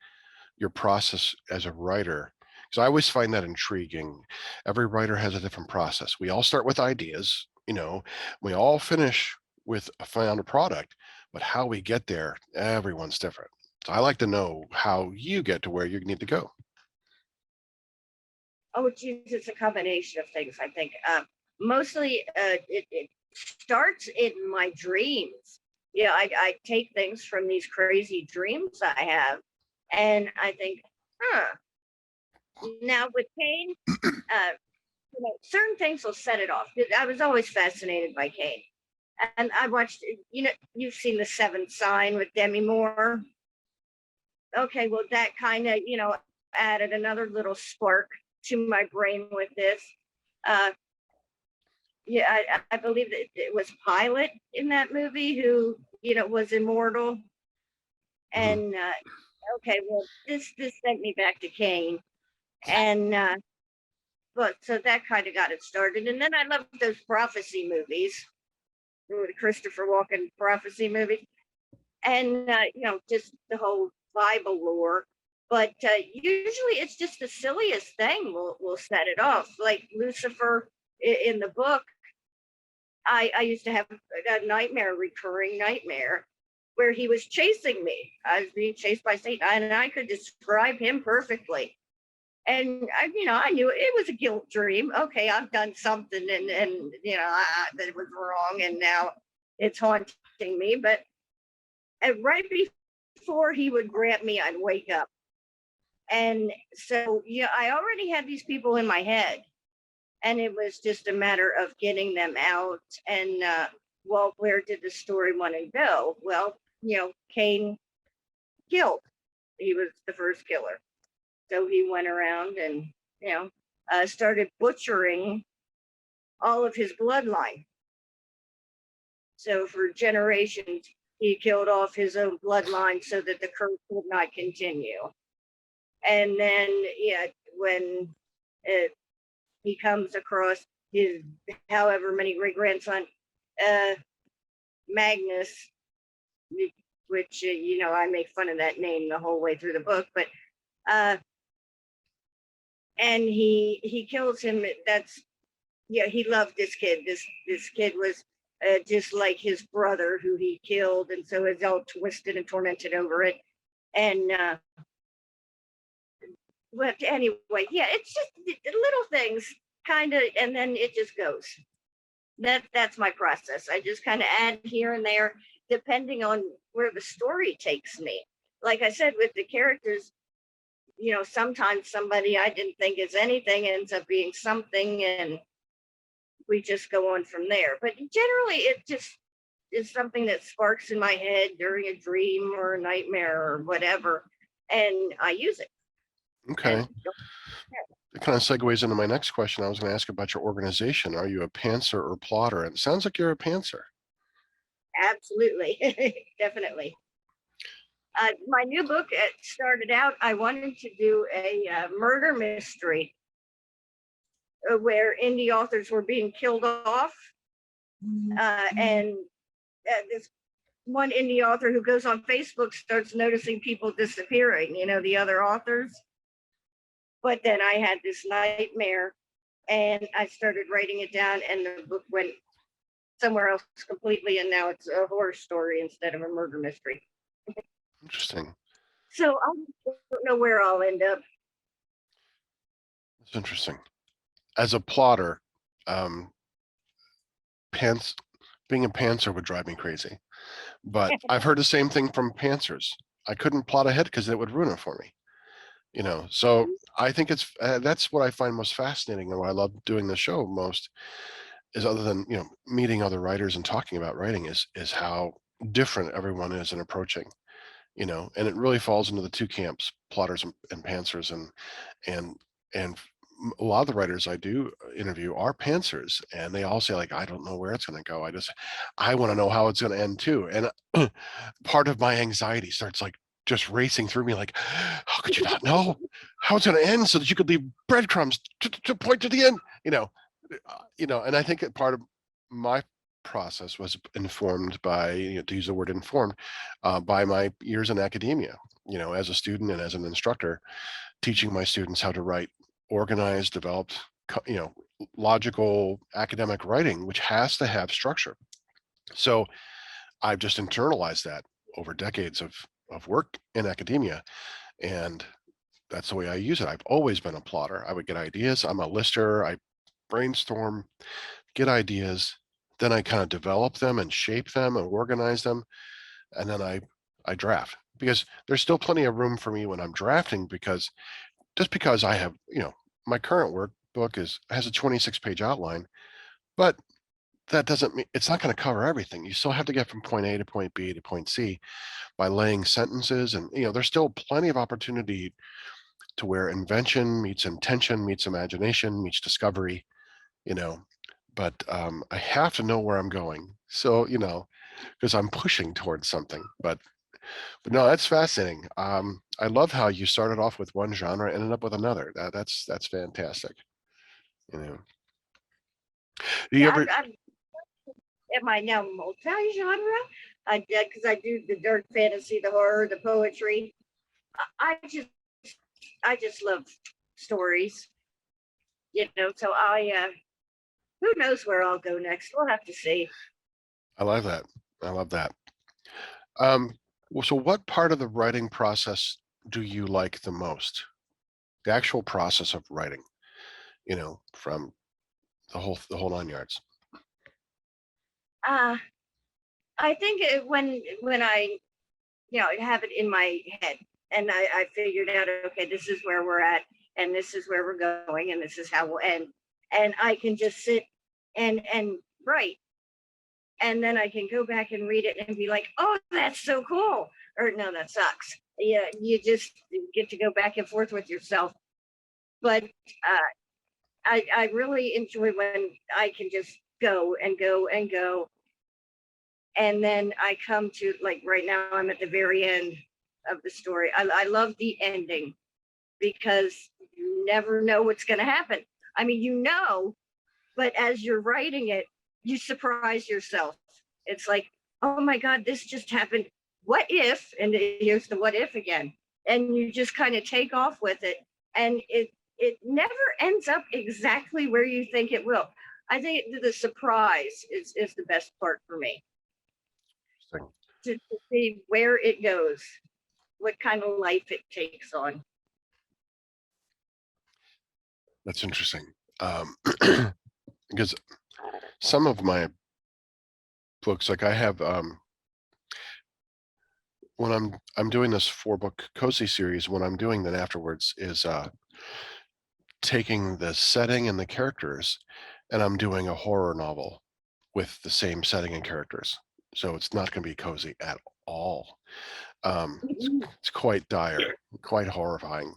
your process as a writer, because I always find that intriguing. Every writer has a different process. We all start with ideas, we all finish with a final product, but how we get there, everyone's different. So I like to know how you get to where you need to go. Oh, geez, it's a combination of things, I think. Mostly, it starts in my dreams. Yeah, I take things from these crazy dreams I have, and I think, huh. Now with Kane, uh, certain things will set it off. I was always fascinated by Kane, and I watched. You've seen The Seventh Sign with Demi Moore. Okay, well, that kind of added another little spark to my brain with this. Uh, yeah, I believe that it was Pilot in that movie who was immortal. Mhm. And okay, well, this sent me back to Kane, and but so that kind of got it started. And then I loved those prophecy movies, the Christopher Walken prophecy movie, and just the whole Bible lore. But usually it's just the silliest thing will set it off. Like Lucifer in the book, I used to have a nightmare, recurring nightmare, where he was chasing me. I was being chased by Satan, and I could describe him perfectly. And I knew it was a guilt dream. Okay, I've done something, and that was wrong, and now it's haunting me. But right before he would grab me, I'd wake up. And so, I already had these people in my head, and it was just a matter of getting them out. And, well, where did the story want to go? Well, Cain killed. He was the first killer. So he went around and, started butchering all of his bloodline. So for generations, he killed off his own bloodline so that the curse would not continue. And then, yeah, when he comes across his however many great grandson, uh, Magnus, which I make fun of that name the whole way through the book, but and he kills him. That's he loved this kid. This kid was just like his brother who he killed, and so it's all twisted and tormented over it. And but anyway, yeah, it's just little things, kind of, and then it just goes. That's my process. I just kind of add here and there, depending on where the story takes me. Like I said, with the characters, sometimes somebody I didn't think is anything ends up being something, and we just go on from there. But generally, it just is something that sparks in my head during a dream or a nightmare or whatever, and I use it. Okay. And It kind of segues into my next question. I was going to ask about your organization. Are you a pantser or plotter? And it sounds like you're a pantser. absolutely, definitely. My new book started out, I wanted to do a murder mystery where indie authors were being killed off. And this one indie author who goes on Facebook starts noticing people disappearing, the other authors. But then I had this nightmare and I started writing it down, and the book went somewhere else completely. And now it's a horror story instead of a murder mystery. Interesting. So I don't know where I'll end up. That's interesting. As a plotter, pants, being a pantser would drive me crazy. But I've heard the same thing from pantsers. I couldn't plot ahead because it would ruin it for me. So I think that's what I find most fascinating and what I love doing the show most is, other than meeting other writers and talking about writing, is how different everyone is in approaching. And it really falls into the two camps, plotters and pantsers, and a lot of the writers I do interview are pantsers, and they all say, like, I don't know where it's going to go. I want to know how it's going to end too. And part of my anxiety starts, like, just racing through me, like, how could you not know how it's going to end so that you could leave breadcrumbs to point to the end? And I think that part of my process was informed by, to use the word informed, by my years in academia, as a student and as an instructor, teaching my students how to write organized, developed, logical academic writing, which has to have structure. So I've just internalized that over decades of work in academia, and that's the way I use it. I've always been a plotter. I would get ideas. I'm a lister. I brainstorm, get ideas, then I kind of develop them and shape them and organize them, and then I draft, because there's still plenty of room for me when I'm drafting, because just because I have, my current workbook has a 26-page outline, but that doesn't mean it's not going to cover everything. You still have to get from point A to point B to point C by laying sentences, and there's still plenty of opportunity to where invention meets intention, meets imagination, meets discovery, but I have to know where I'm going. So, because I'm pushing towards something. But no, that's fascinating. I love how you started off with one genre and ended up with another. That's fantastic. You know, do you Yeah, ever? I'm am I now multi-genre? Because I do the dark fantasy, the horror, the poetry. I just love stories, So who knows where I'll go next? We'll have to see. I love that. I love that. Um, so what part of the writing process do you like the most? The actual process of writing, from the whole 9 yards. Uh, I think when I have it in my head and I figured out, okay, this is where we're at, and this is where we're going, and this is how we'll end, and I can just sit and write, and then I can go back and read it and be like, oh, that's so cool, or no, that sucks. Yeah, you just get to go back and forth with yourself. But I really enjoy when I can just go and go and go, and then I come to, like, right now I'm at the very end of the story. I love the ending because you never know what's going to happen. I mean, but as you're writing it, you surprise yourself. It's like, oh my God, this just happened. What if? And here's the what if again. And you just kind of take off with it. And it never ends up exactly where you think it will. I think the surprise is the best part for me, to see where it goes, what kind of life it takes on. That's interesting. Because some of my books, like I have, when I'm doing this 4-book cozy series, what I'm doing then afterwards is taking the setting and the characters, and I'm doing a horror novel with the same setting and characters. So it's not going to be cozy at all. It's quite dire, quite horrifying.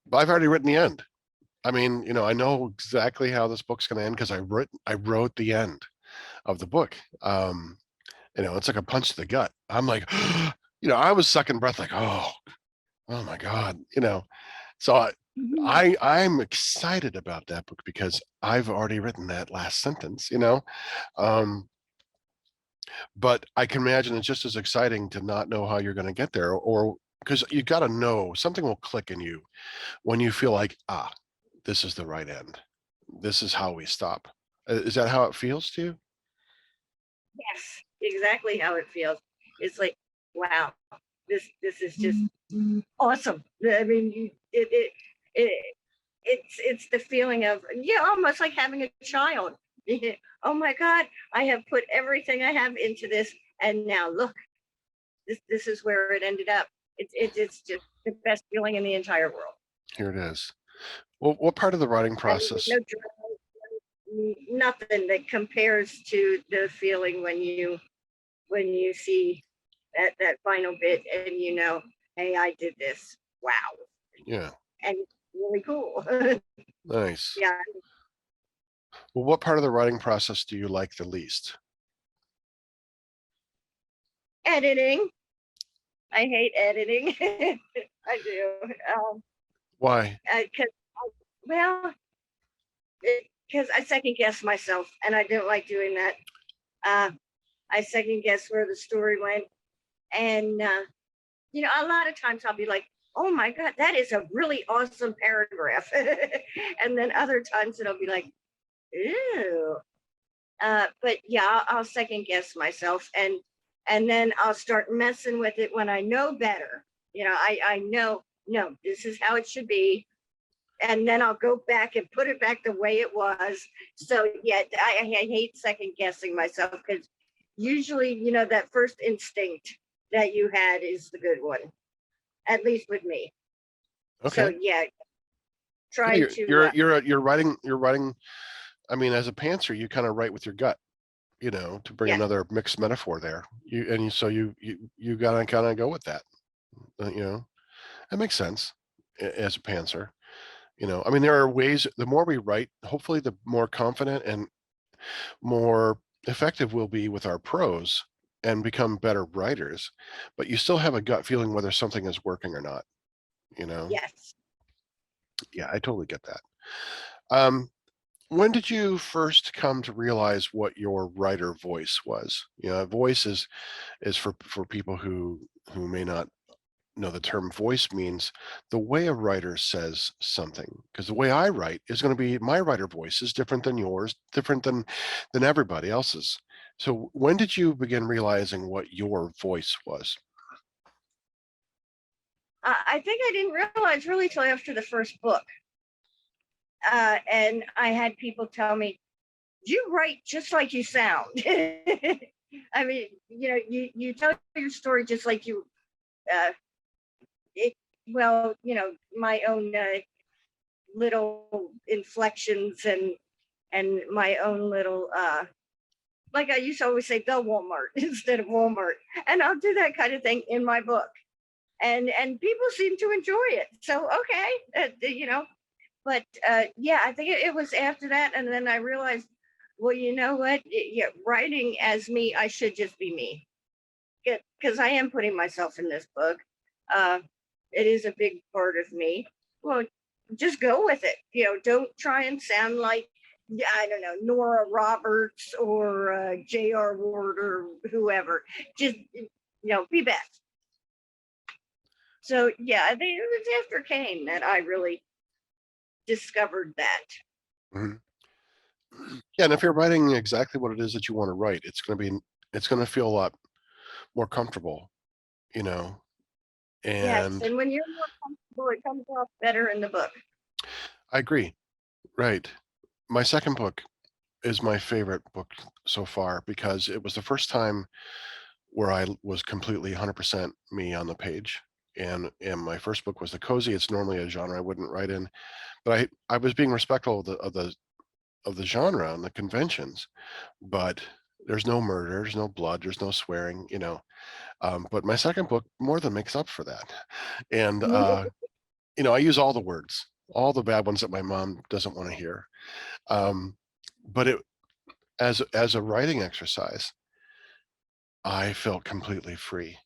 But I've already written the end. I mean, I know exactly how this book's going to end because I wrote the end of the book. It's like a punch to the gut. I'm like, I was sucking breath, like, oh my God, So I'm excited about that book because I've already written that last sentence. Um, but I can imagine it's just as exciting to not know how you're going to get there, or because you got to know something will click in you when you feel like, this is the right end. This is how we stop. Is that how it feels to you? Yes, exactly how it feels. It's like, wow, this is just awesome. I mean, it it's the feeling of, yeah, almost like having a child. Oh my God, I have put everything I have into this, and now look, this is where it ended up. It's just the best feeling in the entire world. Here it is. Well, what part of the writing I mean, process? no nothing that compares to the feeling when you see that final bit and you know, hey, I did this. Wow. Yeah, And really cool. nice. Yeah. Well, what part of the writing process do you like the least? Editing. I hate editing. I do. Why? Cause well, because I second guess myself and I don't like doing that. Uh, I second guess where the story went. And, you know, a lot of times I'll be like, oh my God, that is a really awesome paragraph. And then other times it'll be like, ew. But yeah, I'll second guess myself and then I'll start messing with it when I know better. You know, I know, no, this is how it should be. And then I'll go back and put it back the way it was. So yeah, I hate second guessing myself because usually, you know, that first instinct that you had is the good one, at least with me. So Okay. yeah, Yeah, trying to you're writing. I mean, as a pantser, you kind of write with your gut, to bring yeah, another mixed metaphor there. So you gotta kind of go with that. That makes sense as a pantser. I mean, there are ways. The more we write, hopefully, the more confident and more effective we'll be with our prose and become better writers. But you still have a gut feeling whether something is working or not. You know. yes. Yeah, I totally get that. Um, when did you first come to realize what your writer voice was? A voice is for people who may not know the term voice means the way a writer says something. Because the way I write is going to be my writer voice is different than yours, different than everybody else's. So when did you begin realizing what your voice was? I think I didn't realize really till after the first book. And I had people tell me, you write just like you sound. I mean, you know, you tell your story just like you, uh, it, well, you know, my own little inflections and my own little, like I used to always say, Bell Walmart instead of Walmart. And I'll do that kind of thing in my book. And people seem to enjoy it. So, okay, you know, but yeah, I think it was after that. And then I realized, well, you know what? Yeah, writing as me, I should just be me because I am putting myself in this book. Uh, it is a big part of me. Well, just go with it. You know, don't try and sound like, yeah, I don't know, Nora Roberts or J.R. Ward or whoever. Just, you know, be Beth. So yeah, I think it was after Kane that I really discovered that. Mhm. Yeah, and if you're writing exactly what it is that you want to write, it's going to feel a lot more comfortable, you know. Yes, And and when you're more comfortable, it comes off better in the book. I agree. Right. My second book is my favorite book so far because it was the first time where I was completely 100% me on the page. And my first book was the cozy. It's normally a genre I wouldn't write in, but I was being respectful of the genre and the conventions. But there's no murder, there's no blood, there's no swearing. But my second book more than makes up for that. And I use all the words, all the bad ones that my mom doesn't want to hear. Um, but it as a writing exercise, I felt completely free.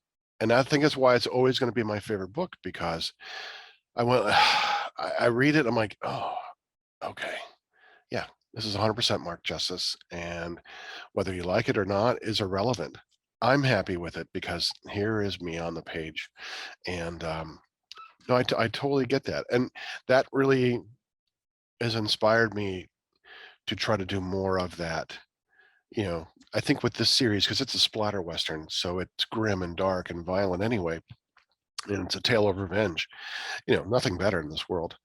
And I think that's why it's always going to be my favorite book because I went, I read it, I'm like, oh, okay, yeah, this is 100% Mark Justice, and whether you like it or not is irrelevant. I'm happy with it because here is me on the page, and no, I totally get that, and that really has inspired me to try to do more of that. I think with this series, because it's a splatter western, so it's grim and dark and violent anyway, and it's a tale of revenge. Nothing better in this world.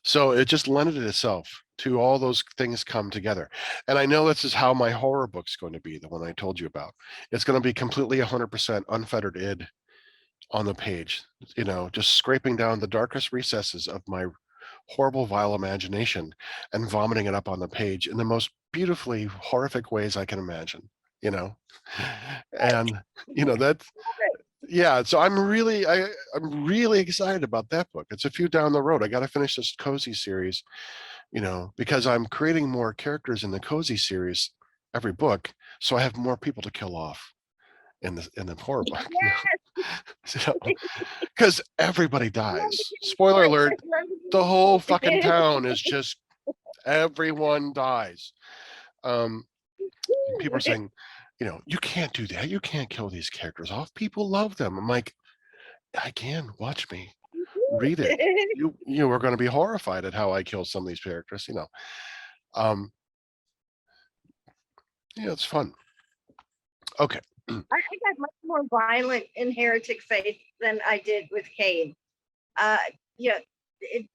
So it just lended itself to all those things come together. And I know this is how my horror book's going to be, the one I told you about. It's going to be completely 100% unfettered id on the page, just scraping down the darkest recesses of my horrible, vile imagination and vomiting it up on the page in the most beautifully horrific ways I can imagine, you know? And, that, yeah, so I'm really excited about that book. It's a few down the road. I got to finish this cozy series, because I'm creating more characters in the cozy series every book, so I have more people to kill off in the horror book. So, because everybody dies. Spoiler alert: the whole fucking town is just everyone dies. People are saying, you can't do that. You can't kill these characters off. People love them. I'm like, I can. Watch me. Read it. You are going to be horrified at how I kill some of these characters. Um, it's fun. Okay. I got much more violent in Heretic Faith than I did with Cain. Uh, yeah,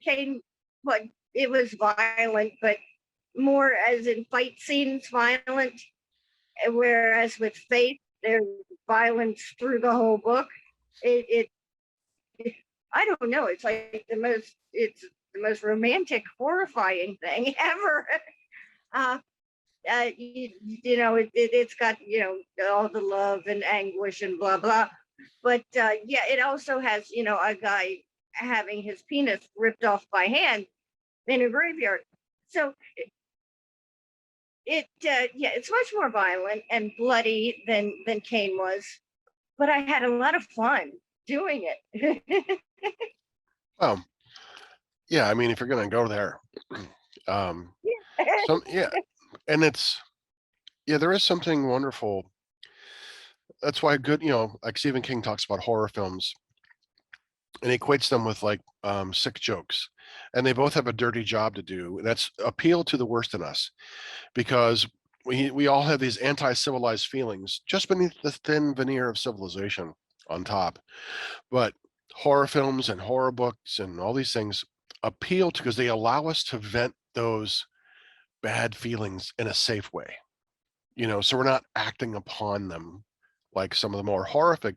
Cain, but it was violent, but more as in fight scenes violent. Whereas with Faith, there's violence through the whole book. It I don't know. It's the most romantic, horrifying thing ever. Uh, it's got all the love and anguish and blah blah, but yeah, it also has a guy having his penis ripped off by hand in a graveyard. So yeah, it's much more violent and bloody than Cain was, but I had a lot of fun doing it. Um, yeah, I mean, if you're going to go there, yeah, and there is something wonderful. That's why like Stephen King talks about horror films and he equates them with like sick jokes, and they both have a dirty job to do. And that's appeal to the worst in us, because we all have these anti-civilized feelings just beneath the thin veneer of civilization on top. But horror films and horror books and all these things appeal to, because they allow us to vent those bad feelings in a safe way, so we're not acting upon them like some of the more horrible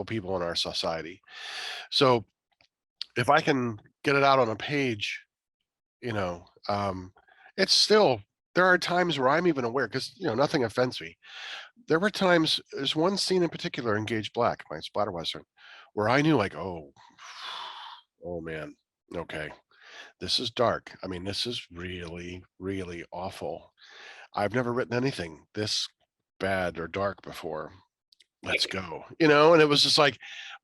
people in our society. So if I can get it out on a page, you know, um, it's still, there are times where I'm even aware, because nothing offends me. There were times, there's one scene in particular in Gage Black, my splatter western, where I knew like, oh man, okay, this is dark. I mean, this is really, really awful. I've never written anything this bad or dark before. Let's go. And it was just like,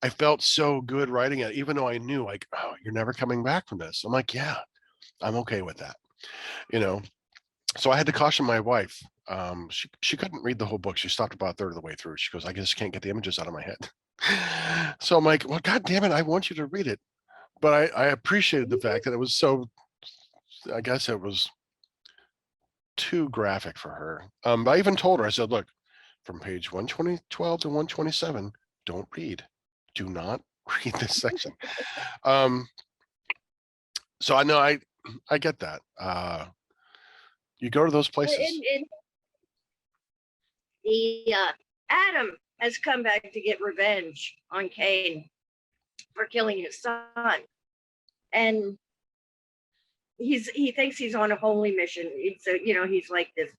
I felt so good writing it, even though I knew like, oh, you're never coming back from this. I'm like, yeah, I'm okay with that. You know, so I had to caution my wife. She couldn't read the whole book. She stopped about a third of the way through. She goes, I just can't get the images out of my head. So I'm like, well, God damn it, I want you to read it. But I appreciated the fact that it was so, I guess it was too graphic for her. But I even told her, I said, look, from page 112 to 127, don't read. Do not read this section. So I know I get that. You go to those places. The Adam has come back to get revenge on Cain for killing his son, and he thinks he's on a holy mission. He's like this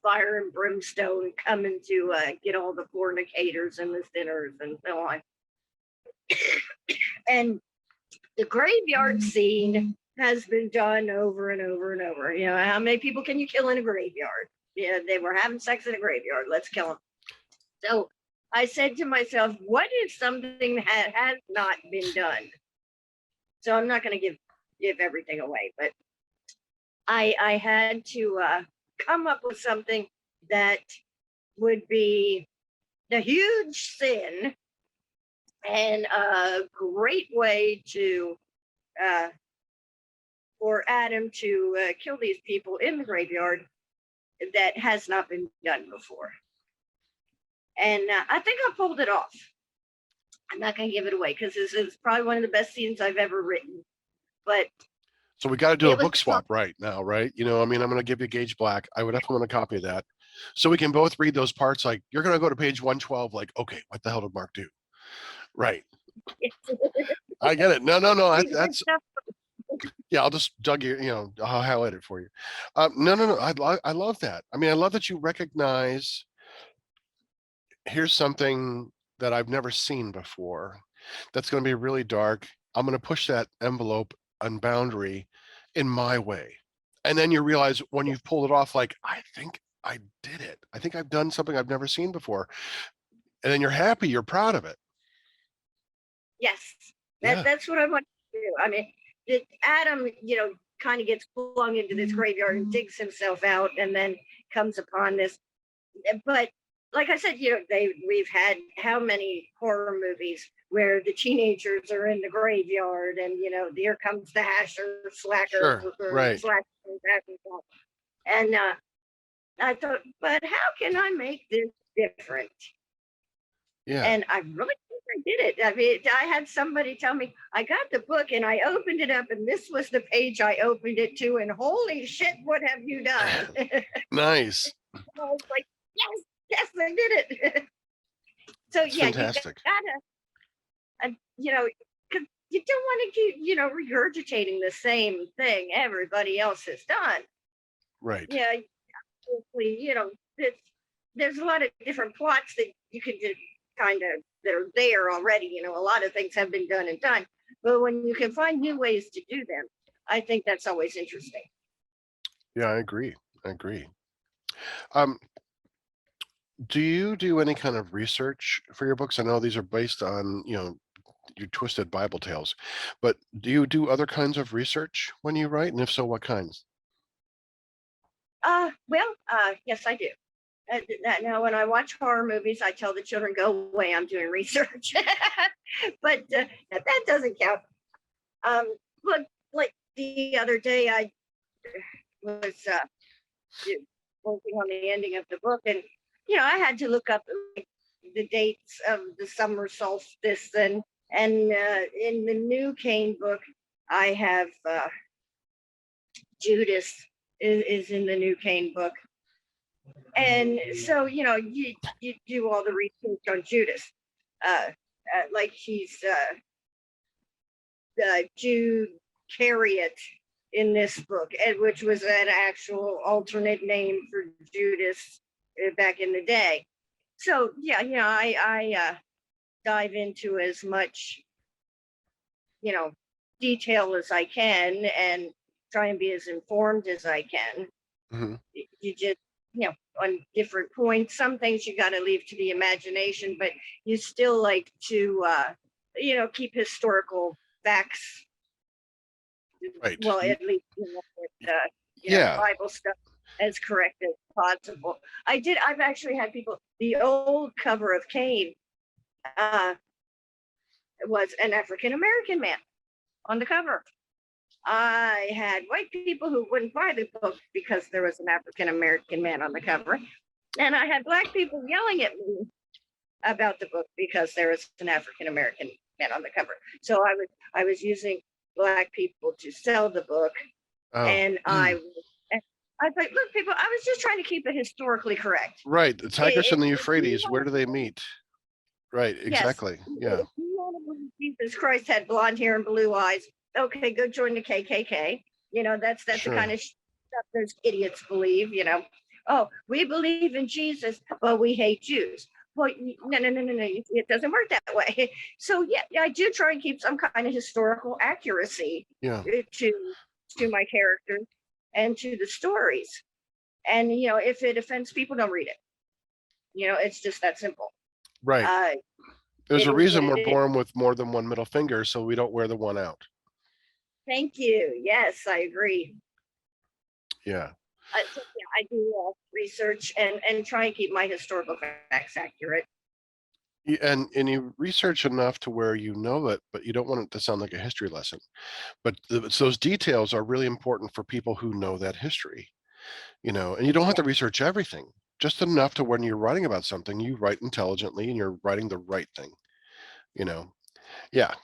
fire and brimstone coming to get all the fornicators and the sinners and so on. And the graveyard scene has been done over and over and over. How many people can you kill in a graveyard? Yeah, they were having sex in a graveyard. Let's kill them. So I said to myself, what is something that has not been done? So I'm not going to give everything away, but I had to come up with something that would be a huge sin and a great way to for Adam to kill these people in the graveyard that has not been done before. And I think I pulled it off. I'm not going to give it away because this is probably one of the best scenes I've ever written. but So we got to do a it was book fun. swap right now, right? I mean, I'm going to give you Gage Black. I would definitely want a copy of that. So we can both read those parts. Like, you're going to go to page 112, like, okay, what the hell did Mark do? Right. I get it. No, no, no. Please read That's, stuff. yeah, I'll just dug you, I'll highlight it for you. No, no, no. I love that. I mean, I love that you recognize here's something that I've never seen before that's going to be really dark. I'm going to push that envelope and boundary in my way. And then you realize when you've pulled it off, like, I think I did it. I think I've done something I've never seen before. And then you're happy, you're proud of it. Yes, Yeah, that's what I want to do. I mean, Adam, kind of gets flung into this graveyard and digs himself out, and then comes upon this. But like I said, we've had how many horror movies where the teenagers are in the graveyard, and here comes the hasher, slacker, sure. or Right. slacker, and I thought, but how can I make this different? Yeah. And I really think I did it. I mean, I had somebody tell me I got the book and I opened it up, and this was the page I opened it to, and holy shit, what have you done? Nice. I was like, yes, yes, I did it. So It's yeah, you fantastic. gotta, because you don't want to keep, regurgitating the same thing everybody else has done. Right. Yeah, obviously, there's a lot of different plots that you can just kind of that are there already. A lot of things have been done and done, but when you can find new ways to do them, I think that's always interesting. Yeah, I agree. I agree. Um, do you do any kind of research for your books? I know these are based on, your twisted Bible tales, but do you do other kinds of research when you write? And if so, what kinds? Well, yes, I do. Now, when I watch horror movies, I tell the children, "Go away, I'm doing research." But that doesn't count. But like the other day, I was working on the ending of the book, and I had to look up the dates of the summer solstice, and in the new Kane book, I have Judas is in the new Kane book, and so you do all the research on Judas, like he's Jude Carriot in this book, and which was an actual alternate name for Judas back in the day. So yeah, I dive into as much detail as I can and try and be as informed as I can. Hmm. You just on different points, some things you got to leave to the imagination, but you still like to keep historical facts, Right. well, at least Yeah. Bible stuff, as correct as possible. I've actually had people, the old cover of Cain uh was an African American man on the cover. I had white people who wouldn't buy the book because there was an African American man on the cover, and I had black people yelling at me about the book because there was an African American man on the cover. So I was using black people to sell the book, Oh, and I was like, look, people, I was just trying to keep it historically correct. right. The Tigris and the If you Euphrates, where do want they to, meet? Right. yes, Exactly. Yeah. if you want to believe Jesus Christ had blonde hair and blue eyes, okay, go join the KKK. That's the kind Sure. of stuff those idiots believe. Oh, we believe in Jesus, but we hate Jews. Well, no, no, no, no, no. It doesn't work that way. So yeah, I do try and keep some kind of historical accuracy Yeah. to my characters and to the stories. And if it offends people, don't read it. It's just that simple. Right. Uh, There's it a is what reason it we're is. born with more than one middle finger, so we don't wear the one out. Thank you. Yes, I agree. Yeah. So yeah, I do research and try and keep my historical facts accurate. And you research enough to where you know it, but you don't want it to sound like a history lesson. But those details are really important for people who know that history, and you don't have to research everything, just enough to when you're writing about something, you write intelligently and you're writing the right thing, you know. Yeah,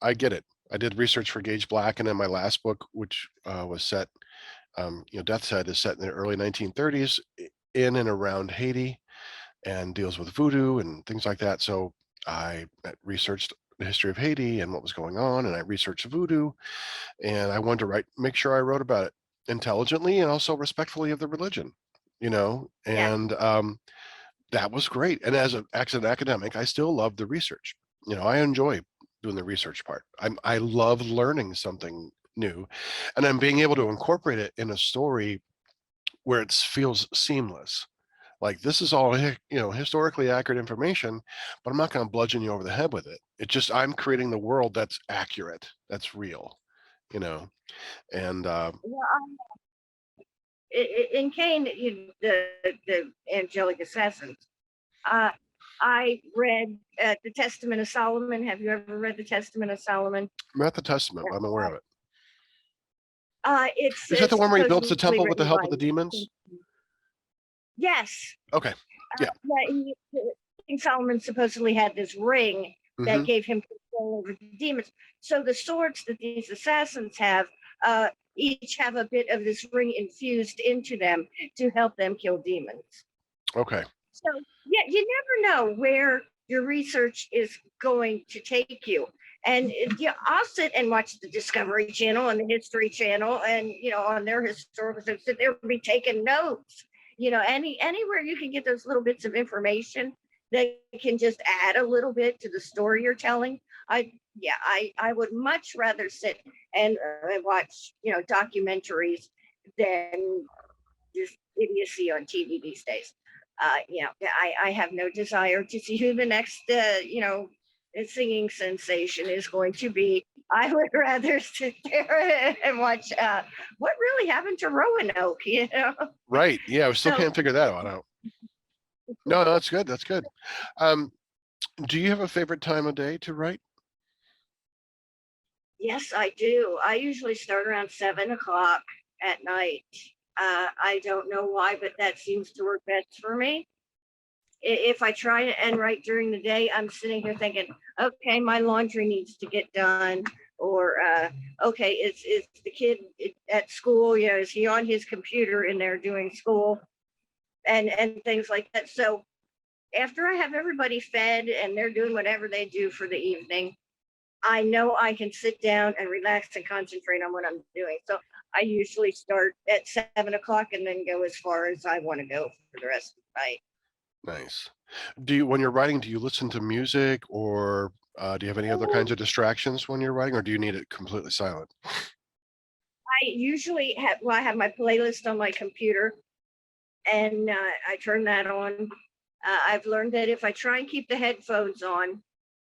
I get it. I did research for Gage Black, and then my last book, which was set, Death's Head is set in the early 1930s in and around Haiti, and deals with voodoo and things like that. So I researched the history of Haiti and what was going on, and I researched voodoo, and I wanted to make sure I wrote about it intelligently and also respectfully of the religion, Yeah. and that was great. And as an academic, I still love the research. I enjoy doing the research part. I love learning something new, and then being able to incorporate it in a story where it feels seamless. Like, this is all historically accurate information, but I'm not going to bludgeon you over the head with it. It just, I'm creating the world that's accurate, that's real, you know. And Well, in Cain, the angelic assassins. Uh, I read the Testament of Solomon. Have you ever read the Testament of Solomon? I'm at the Testament. I'm aware of it. It's Is that the one where he builds the supposedly temple with the written help by. of the demons? Yes. Okay. Yeah. King Solomon supposedly had this ring that Hmm. gave him control over the demons. So the swords that these assassins have, each have a bit of this ring infused into them to help them kill demons. Okay. So yeah, you never know where your research is going to take you. And I'll sit and watch the Discovery Channel and the History Channel, and on their historical, so sit there and be taking notes. Anywhere you can get those little bits of information that can just add a little bit to the story you're telling. I would much rather sit and watch documentaries than this idiocy on TV these days. I have no desire to see who the next, singing sensation is going to be. I would rather sit there and watch what really happened to Roanoke. Right. Yeah. I still So can't figure that one out. No, that's good. That's good. Um, do you have a favorite time of day to write? yes, I do. I usually start around 7 o'clock at night. I don't know why, but that seems to work best for me. If I try and write during the day, I'm sitting here thinking, okay, my laundry needs to get done, or okay, is the kid at school? Is he on his computer in there doing school, and things like that. So after I have everybody fed and they're doing whatever they do for the evening, I know I can sit down and relax and concentrate on what I'm doing. So I usually start at 7 o'clock and then go as far as I want to go for the rest of the night. Nice. When you're writing, do you listen to music, or do you have any other kinds of distractions when you're writing, or do you need it completely silent? I usually have, well, I have my playlist on my computer, and I turn that on. I've learned that if I try and keep the headphones on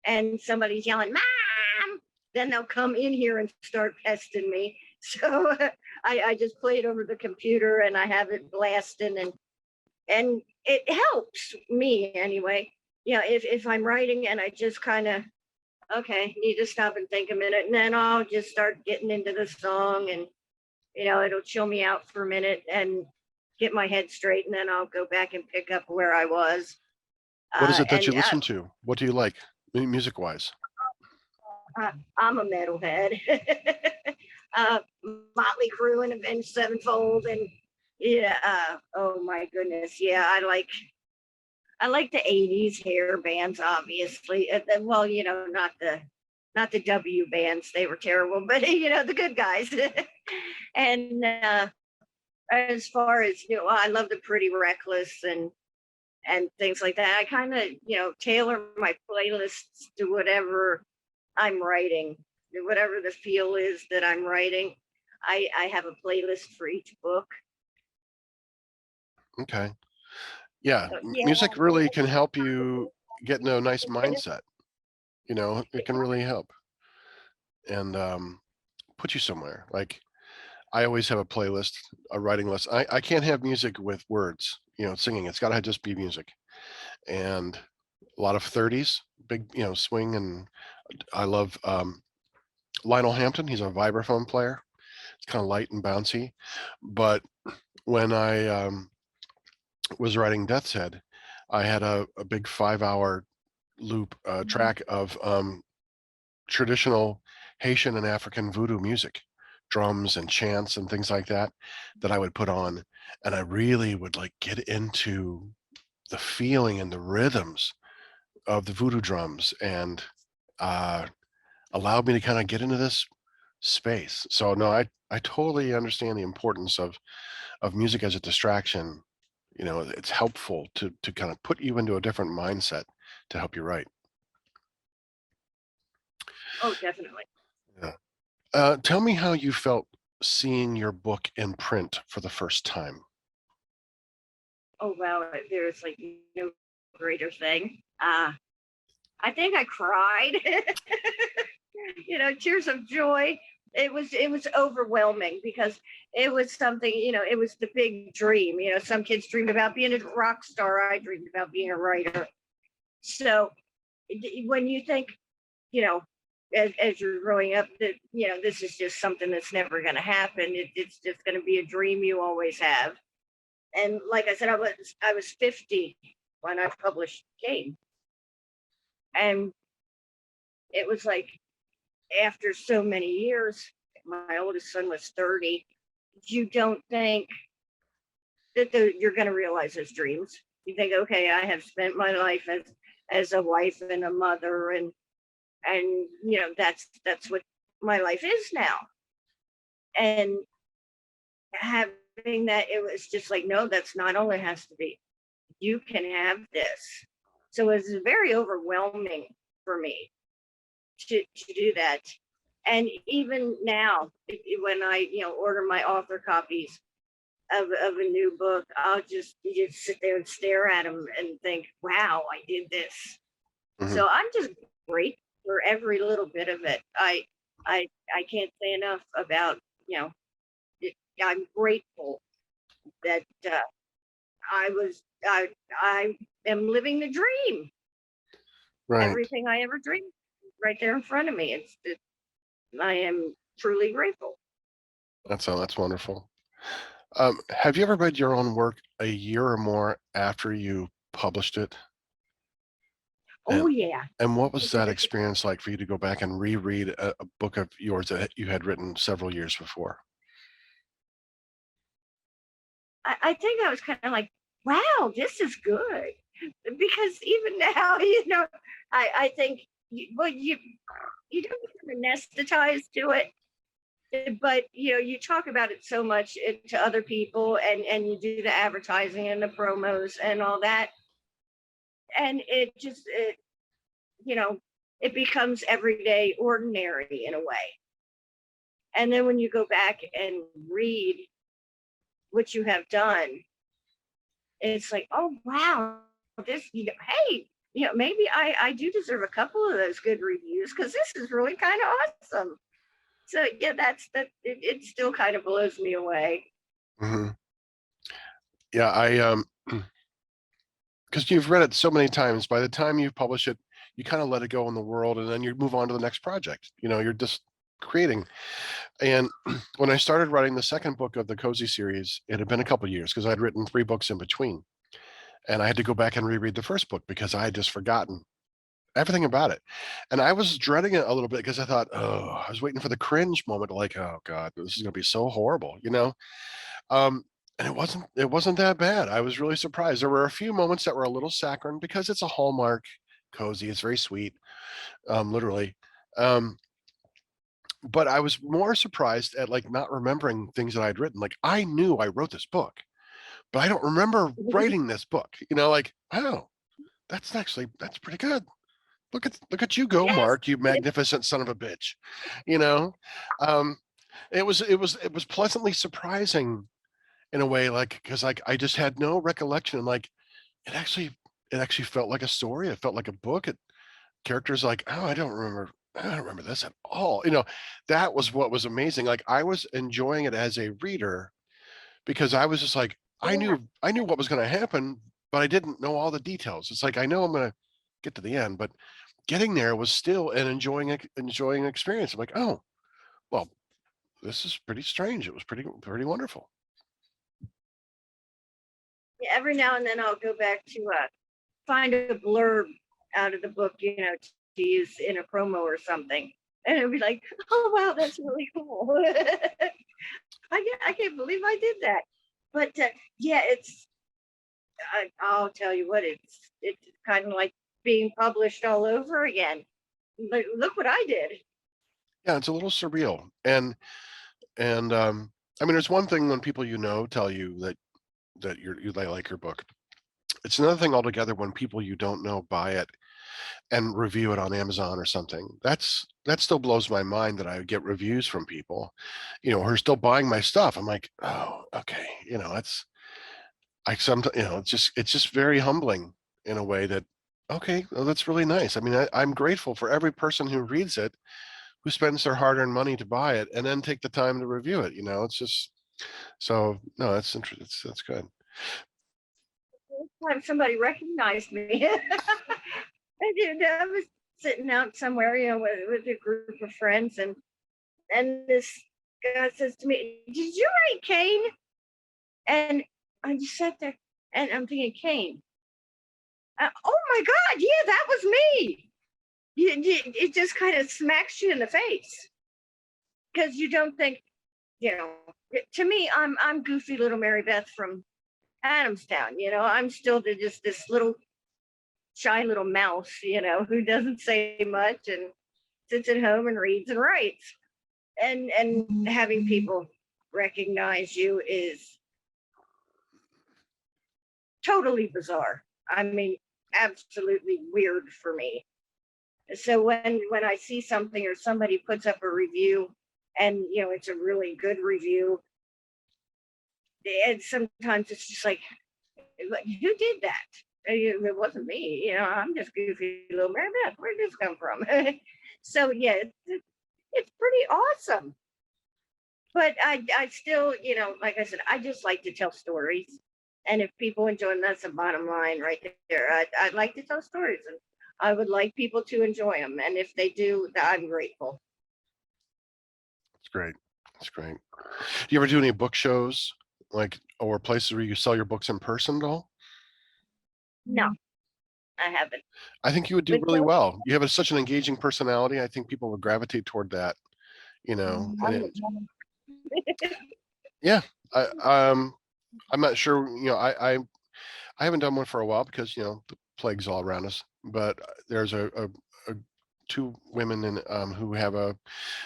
and somebody's yelling, "Mom," then they'll come in here and start pesting me. So I just play it over the computer and I have it blasting, and it helps me anyway. If I'm writing and I just kind of, okay, need to stop and think a minute, and then I'll just start getting into the song, and it'll chill me out for a minute and get my head straight, and then I'll go back and pick up where I was. What is it that you And listen to? What do you like, music wise? I'm a metalhead. Motley Crue and Avenged Sevenfold, and yeah, oh my goodness, yeah, I like the '80s hair bands, obviously. Well, not the W bands; they were terrible, but the good guys. And as far as I love the Pretty Reckless and things like that. I kind of tailor my playlists to whatever I'm writing, whatever the feel is that I'm writing. I have a playlist for each book. Okay. Yeah, So, yeah. music really can help you get in a nice mindset. It can really help, and put you somewhere. Like, I always have a playlist, a writing list. I can't have music with words, singing. It's got to just be music, and a lot of 30s, big, swing. And I love Lionel Hampton. He's a vibraphone player. It's kind of light and bouncy. But when I was writing Death's Head, I had a big 5-hour loop track of traditional Haitian and African voodoo music, drums and chants and things like that, that I would put on. And I really would like get into the feeling and the rhythms of the voodoo drums, and uh, allowed me to kind of get into this space. So no, I totally understand the importance of music as a distraction. You know, it's helpful to kind of put you into a different mindset to help you write. Oh, definitely. Yeah. Tell me how you felt seeing your book in print for the first time. Oh, wow. There's like no greater thing. I think I cried. Tears of joy. It was overwhelming because it was something. It was the big dream. Some kids dreamed about being a rock star. I dreamed about being a writer. So when you think, you know, as you're growing up, that this is just something that's never going to happen. It's just going to be a dream you always have. And like I said, I was 50 when I published Game, and it was like after so many years, my oldest son was 30. You don't think that you're going to realize his dreams. You think, okay, I have spent my life as a wife and a mother, and that's what my life is now. And having that, it was just like, no, that's not all it has to be. You can have this. So it was very overwhelming for me to do that. And even now, when I order my author copies of a new book, I'll just sit there and stare at them and think, wow, I did this. Hmm. So I'm just grateful for every little bit of it. I can't say enough about you know it, I'm grateful that I am living the dream. Right. Everything I ever dreamed right there in front of me. I am truly grateful. That's wonderful. Have you ever read your own work a year or more after you published it? Oh And yeah. and what was that experience like for you to go back and reread a book of yours that you had written several years before? I think I was kind of like, wow, this is good. Because even now, I think, you don't get anesthetized to it, but you talk about it so much to other people, and you do the advertising and the promos and all that, and you know it becomes everyday ordinary in a way. And then when you go back and read what you have done, it's like, oh wow, this hey, maybe I do deserve a couple of those good reviews because this is really kind of awesome. So yeah, it still kind of blows me away. Hmm. Yeah, I because you've read it so many times, by the time you publish it, you kind of let it go in the world, and then you move on to the next project. You're just creating. And when I started writing the second book of the Cozy series, it had been a couple of years because I'd written 3 books in between, and I had to go back and reread the first book because I had just forgotten everything about it. And I was dreading it a little bit because I thought, oh, I was waiting for the cringe moment, like, oh God, this is gonna be so horrible. Um, and it wasn't that bad. I was really surprised. There were a few moments that were a little saccharine because it's a Hallmark cozy. It's very sweet, literally. Um, but I was more surprised at like not remembering things that I'd written. Like I knew I wrote this book, but I don't remember writing this book. Like, oh, that's pretty good. Look at you go, Yes. Mark, you magnificent son of a bitch. You know, um, it was pleasantly surprising in a way, like because like I just had no recollection. Like it actually it actually felt like a story. It felt like a book. Characters like, oh, I don't remember this at all. That was what was amazing. Like I was enjoying it as a reader because I was just like, I Yeah. knew I knew what was going to happen, but I didn't know all the details. It's like I know I'm going to get to the end, but getting there was still an enjoying experience. I'm like, oh, well, this is pretty strange. It was pretty wonderful. Yeah, every now and then I'll go back to find a blurb out of the book, to use in a promo or something. And it'd be like, oh wow, that's really cool. I can't believe I did that. But yeah, I'll tell you what, it's kind of like being published all over again. Look what I did. Yeah, it's a little surreal. And I mean, it's one thing when people tell you that they like your book. It's another thing altogether when people you don't know buy it and review it on Amazon or something. That still blows my mind that I get reviews from people, who are still buying my stuff. I'm like, oh, okay, it's I sometimes, it's just very humbling in a way that, okay, well, that's really nice. I mean, I'm grateful for every person who reads it, who spends their hard-earned money to buy it and then take the time to review it. It's just so no, that's interesting. That's good. Time somebody recognized me. I was sitting out somewhere, with a group of friends, and this guy says to me, "Did you write Kane?" And I just sat there, and I'm thinking, Kane. Oh my God! Yeah, that was me. It just kind of smacks you in the face because you don't think, you know. To me, I'm goofy little Mary Beth from Adamstown. I'm still just this little shy little mouse, who doesn't say much and sits at home and reads and writes. And having people recognize you is totally bizarre. I mean, absolutely weird for me. So when I see something or somebody puts up a review and it's a really good review, and sometimes it's just like who did that? It wasn't me. I'm just goofy little Mary Beth. Where did this come from? So yeah, it's pretty awesome. But I still, like I said, I just like to tell stories. And if people enjoy them, that's the bottom line right there. I'd like to tell stories, and I would like people to enjoy them. And if they do, I'm grateful. It's great. It's great. Do you ever do any book shows, like, or places where you sell your books in person at all? No, I haven't. I think you would do With really well. You have such an engaging personality. I think people would gravitate toward that, and yeah, I, um, I'm not sure, I haven't done one for a while because, the plague's all around us, but there's a two women who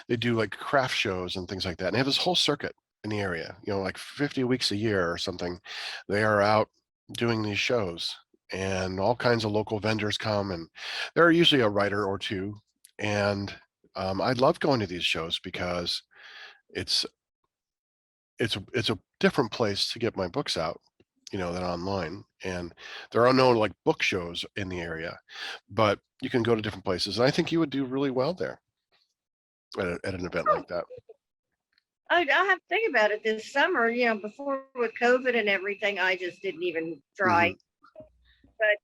they do like craft shows and things like that. And they have this whole circuit in the area, like 50 weeks a year or something. They are out doing these shows and all kinds of local vendors come, and there are usually a writer or two. And I love going to these shows because it's it's a different place to get my books out, than online. And there are no like book shows in the area, but you can go to different places. And I think you would do really well there at an event oh, like that. I'll have to think about it this summer. Before with COVID and everything, I just didn't even try. Hmm. But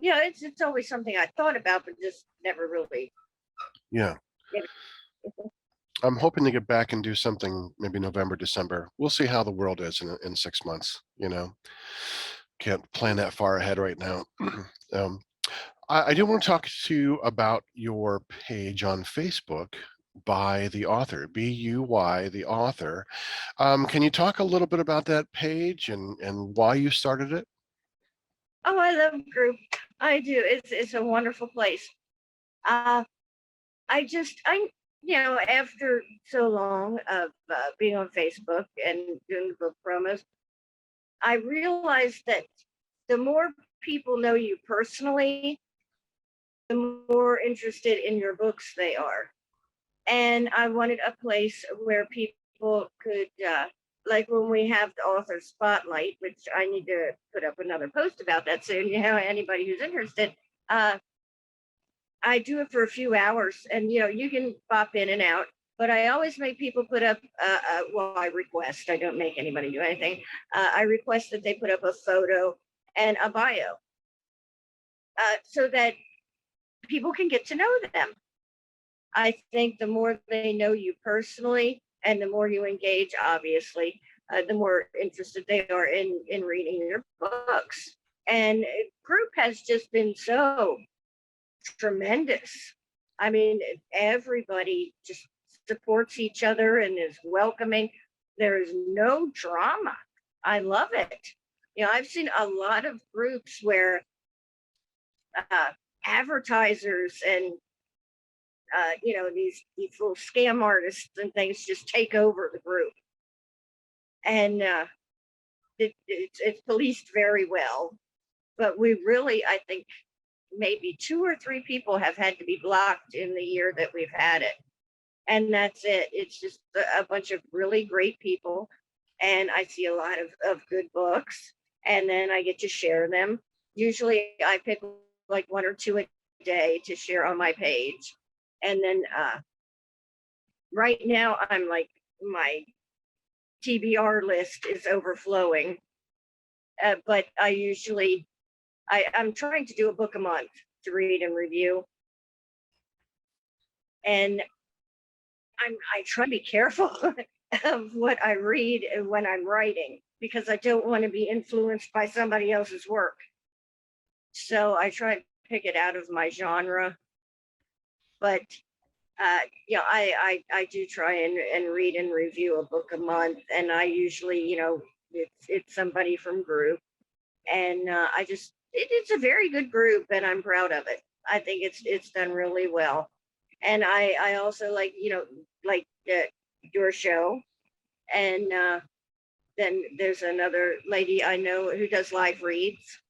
it's always something I thought about, but just never really. Yeah. Did I'm hoping to get back and do something maybe November, December. We'll see how the world is in 6 months. Can't plan that far ahead right now. um, I do want to talk to you about your page on Facebook, by the author, BUY, the author. Can you talk a little bit about that page and why you started it? Oh, I love group. I do. It's a wonderful place. Uh, after so long of being on Facebook and doing the book promos, I realized that the more people know you personally, the more interested in your books they are. And I wanted a place where people could, like when we have the author spotlight, which I need to put up another post about that soon. Anybody who's interested, uh, I do it for a few hours, and you can pop in and out. But I always make people put up. Well, I request. I don't make anybody do anything. I request that they put up a photo and a bio, so that people can get to know them. I think the more they know you personally, and the more you engage, obviously, the more interested they are in reading your books. And group has just been so tremendous. I mean, everybody just supports each other and is welcoming. There's no drama. I love it. I've seen a lot of groups where uh, advertisers and these little scam artists and things just take over the group, and it's policed very well. But we really, I think, maybe 2 or 3 people have had to be blocked in the year that we've had it, and that's it. It's just a bunch of really great people, and I see a lot of good books, and then I get to share them. Usually I pick like 1 or 2 a day to share on my page, and then right now I'm like, my TBR list is overflowing, but I'm trying to do a book a month to read and review, and I try to be careful of what I read when I'm writing, because I don't want to be influenced by somebody else's work. So I try to pick it out of my genre. But I do try and read and review a book a month, and I usually, it's somebody from group, and it's a very good group, and I'm proud of it. I think it's done really well, and I also like your show, and then there's another lady I know who does live reads,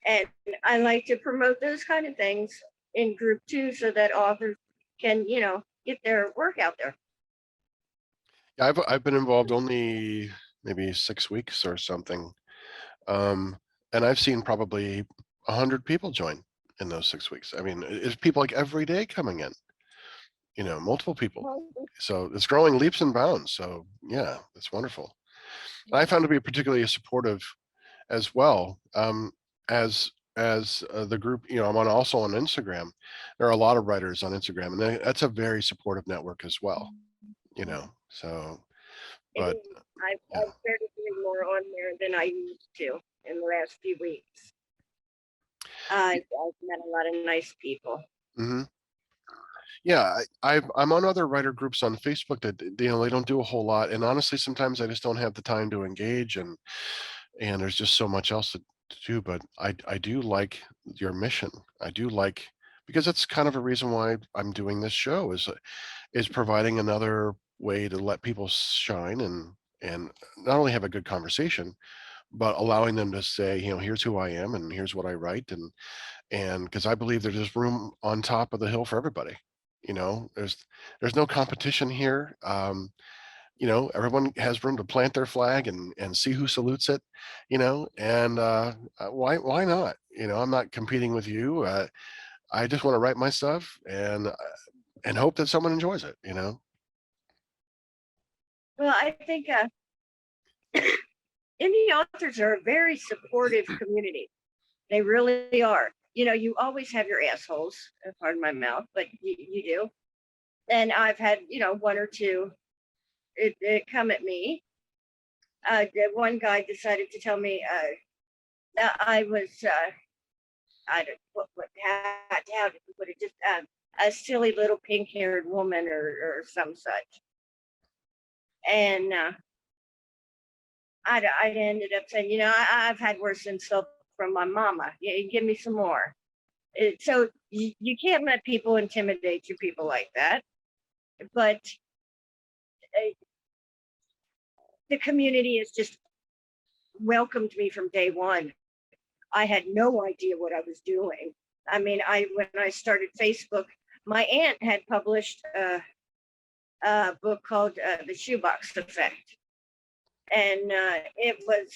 and I like to promote those kind of things in group too, so that authors can get their work out there. Yeah, I've been involved only maybe 6 weeks or something, and I've seen probably 100 people join in those 6 weeks. I mean, it's people like every day coming in, multiple people. So it's growing leaps and bounds. So yeah, it's wonderful. I found to be particularly supportive as well, as the group. I'm also on Instagram. There are a lot of writers on Instagram, and that's a very supportive network as well. So, And but yeah. I've started doing more on there than I used to in the last few weeks. I've met a lot of nice people. Hmm. Yeah, I'm on other writer groups on Facebook that they don't do a whole lot, and honestly, sometimes I just don't have the time to engage, and there's just so much else to do. But I do like your mission. I do like, because that's kind of a reason why I'm doing this show, is providing another way to let people shine, and not only have a good conversation, but allowing them to say, here's who I am and here's what I write, and because I believe there's room on top of the hill for everybody. There's no competition here. Everyone has room to plant their flag and see who salutes it. And why not? I'm not competing with you. I just want to write my stuff and hope that someone enjoys it. Well, I think indie authors are a very supportive community. They really are. You always have your assholes, pardon my mouth, but you do. And I've had, 1 or 2 it come at me. One guy decided to tell me that I was, I don't how did you put it, just a silly little pink-haired woman or some such. And I ended up saying, I've had worse insult from my mama. Give me some more. So you can't let people intimidate you, people like that. But uh, the community has just welcomed me from day one. I had no idea what I was doing. I mean, when I started Facebook, my aunt had published a book called The Shoebox Effect, and it was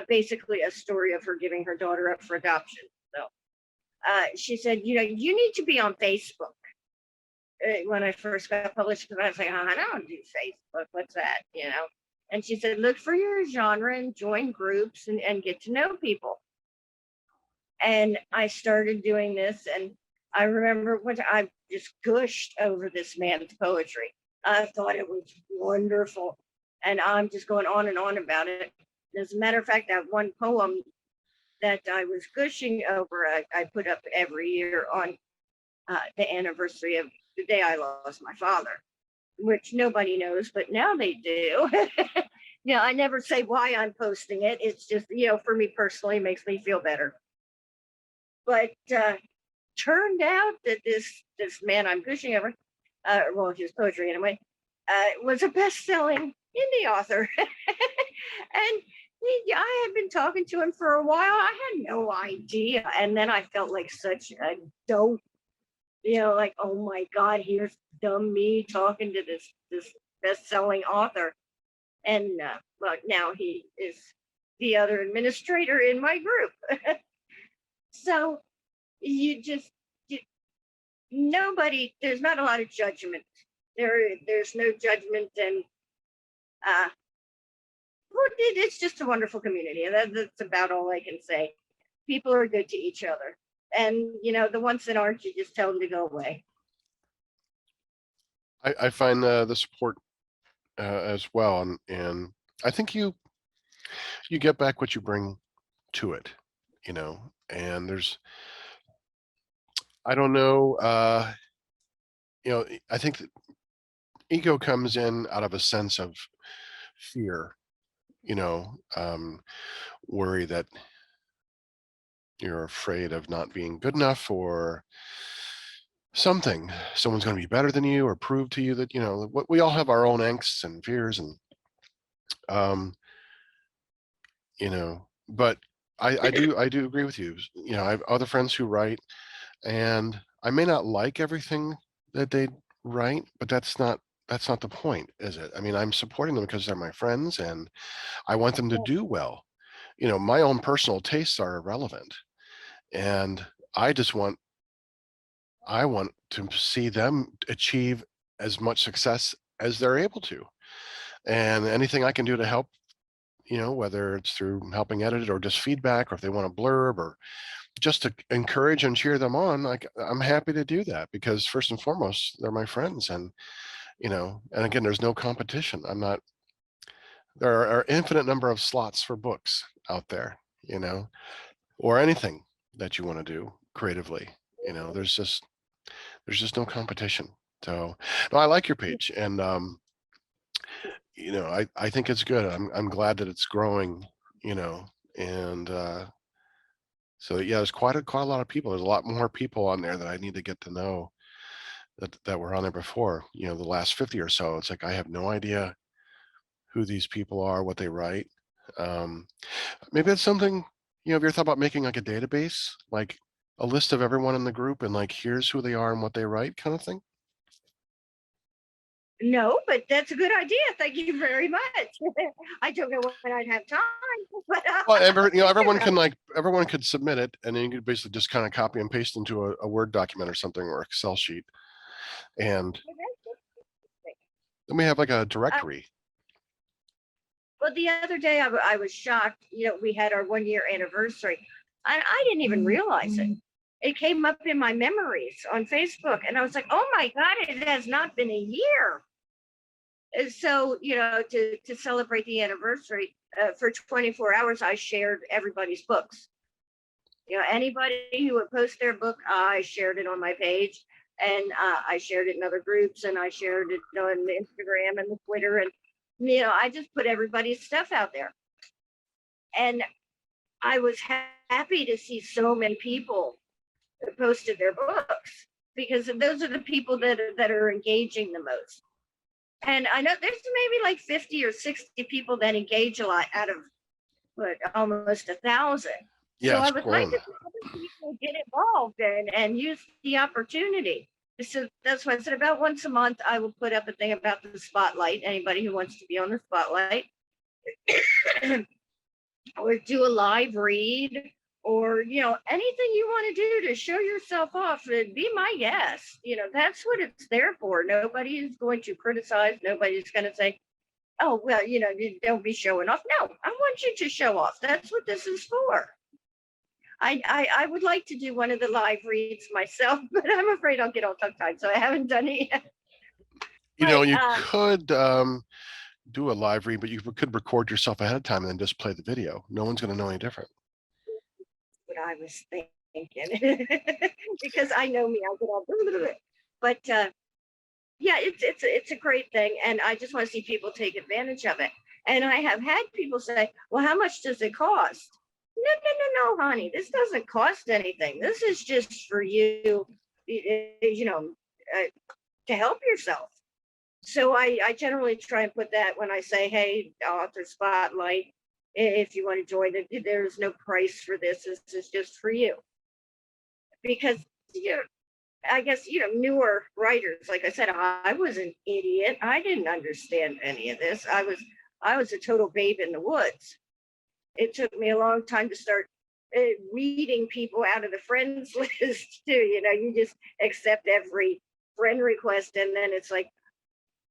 basically a story of her giving her daughter up for adoption. So she said, you need to be on Facebook. When I first got published, because I was like, I don't do Facebook. What's that? And she said, look for your genre and join groups and get to know people. And I started doing this, and I remember when I just gushed over this man's poetry. I thought it was wonderful, and I'm just going on and on about it. As a matter of fact, that one poem that I was gushing over, I put up every year on the anniversary of the day I lost my father, which nobody knows, but now they do. I never say why I'm posting it. It's just, for me personally, it makes me feel better. But turned out that this man I'm gushing over, well, his poetry anyway, was a best-selling indie author, and I had been talking to him for a while. I had no idea, and then I felt like such a dope. Like, oh my God, here's dumb me talking to this best-selling author, and well, now he is the other administrator in my group. So you just you, nobody. There's not a lot of judgment. There's no judgment, and well, it's just a wonderful community, and that's about all I can say. People are good to each other, and the ones that aren't, you just tell them to go away. I find the support as well, and I think you get back what you bring to it, and there's, I don't know, I think that ego comes in out of a sense of fear, worry that you're afraid of not being good enough, or someone's going to be better than you, or prove to you that, what we all have our own angsts and fears, and but I do agree with you. I have other friends who write, and I may not like everything that they write, but that's not the point, is it? I mean, I'm supporting them because they're my friends, and I want them to do well. My own personal tastes are irrelevant, and I just want to see them achieve as much success as they're able to, and anything I can do to help, whether it's through helping edit it, or just feedback, or if they want a blurb, or just to encourage and cheer them on, like, I'm happy to do that, because first and foremost, they're my friends, and and again, there's no competition. There are infinite number of slots for books out there, or anything that you want to do creatively. There's just no competition. So no, I like your page, and I think it's good. I'm glad that it's growing, and so yeah, there's quite a lot of people. There's a lot more people on there that I need to get to know, that were on there before. The last 50 or so. It's like I have no idea who these people are, what they write. Um, Maybe it's something, have you ever thought about making like a database, like a list of everyone in the group, and like, here's who they are and what they write, kind of thing? No, but that's a good idea. Thank you very much. I don't know when I'd have time, but Well, everyone could submit it, and then you could basically just kind of copy and paste into a Word document or something, or Excel sheet, and then we have like a directory. well, the other day I was shocked. We had our 1 year anniversary, and I didn't even realize it. It came up in my memories on Facebook, and I was like, "Oh my God, it has not been a year." And so, to celebrate the anniversary, for 24 hours, I shared everybody's books. Anybody who would post their book, I shared it on my page, and I shared it in other groups, and I shared it on Instagram and the Twitter, and I just put everybody's stuff out there. And I was happy to see so many people that posted their books, because those are the people that are engaging the most. And I know there's maybe like 50 or 60 people that engage a lot out of almost 1,000. Yeah, So I it's would like grown. to see other people get involved and use the opportunity. So that's why I said about once a month I will put up a thing about the spotlight. Anybody who wants to be on the spotlight, or do a live read, or anything you want to do to show yourself off, and be my guest. That's what it's there for. Nobody is going to criticize. Nobody's going to say, oh, well, you don't be showing off. No, I want you to show off. That's what this is for. I would like to do one of the live reads myself, but I'm afraid I'll get all tongue-tied, so I haven't done it yet. You could do a live read, but you could record yourself ahead of time and then just play the video. No one's going to know any different. What I was thinking because I know me, I'll get all, but yeah, it's a great thing, and I just want to see people take advantage of it. And I have had people say, "Well, how much does it cost?" No, no, no, no, honey, this doesn't cost anything. This is just for you, you know, uh, to help yourself. So I generally try and put that when I say, "Hey, author spotlight, if you want to join it, there's no price for this. This is just for you." Because you know, I guess newer writers, like I said, I was an idiot. I didn't understand any of this. I was a total babe in the woods. It took me a long time to start weeding people out of the friends list too. You just accept every friend request, and then it's like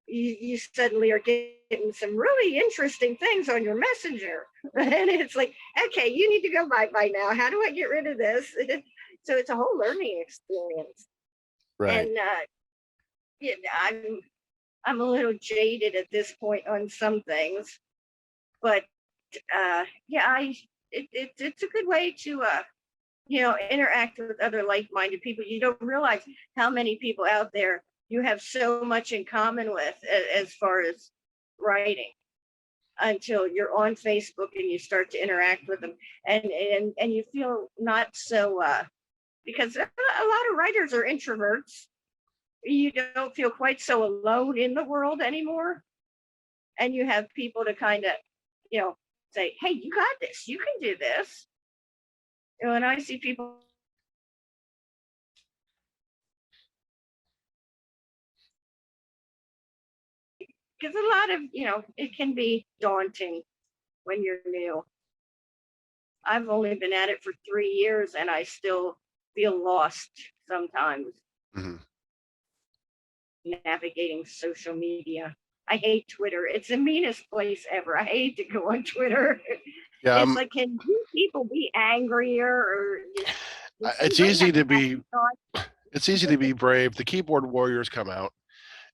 you suddenly are getting some really interesting things on your messenger, and it's like, okay, you need to go by now. How do I get rid of this? So it's a whole learning experience. Right. And yeah, I'm a little jaded at this point on some things, but yeah, it's a good way to interact with other like-minded people. You don't realize how many people out there you have so much in common with as far as writing, until you're on Facebook and you start to interact with them, and you feel not so because a lot of writers are introverts. You don't feel quite so alone in the world anymore, and you have people to kind of you know say, "Hey, you got this, you can do this." And I see people, because a lot of it can be daunting when you're new. I've only been at it for 3 years, and I still feel lost sometimes Mhm. navigating social media. I hate Twitter. It's the meanest place ever. I hate to go on Twitter. Yeah, It's like, can you people be angrier, or just it's anybody easy have to happy be thoughts? brave. The keyboard warriors come out.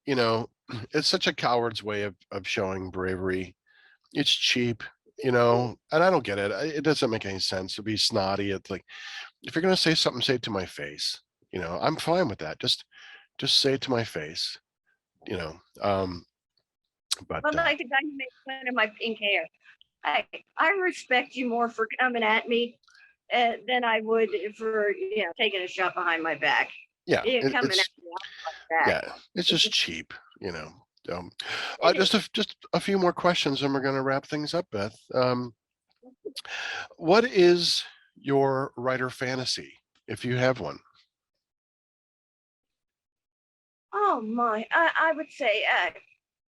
You know, it's such a coward's way of showing bravery. It's cheap, and I don't get it. It doesn't make any sense to be snotty. It's like, if you're gonna say something, say it to my face. I'm fine with that. Just say it to my face. You know, um, but Well, like the guy who made fun of my pink hair. I I respect you more for coming at me than I would for taking a shot behind my back. yeah, You coming at it's me like that. yeah, it's just cheap. You know. Um, It is. just a few more questions, and we're gonna wrap things up, Beth. What is your writer fantasy, if you have one? Oh my! I would say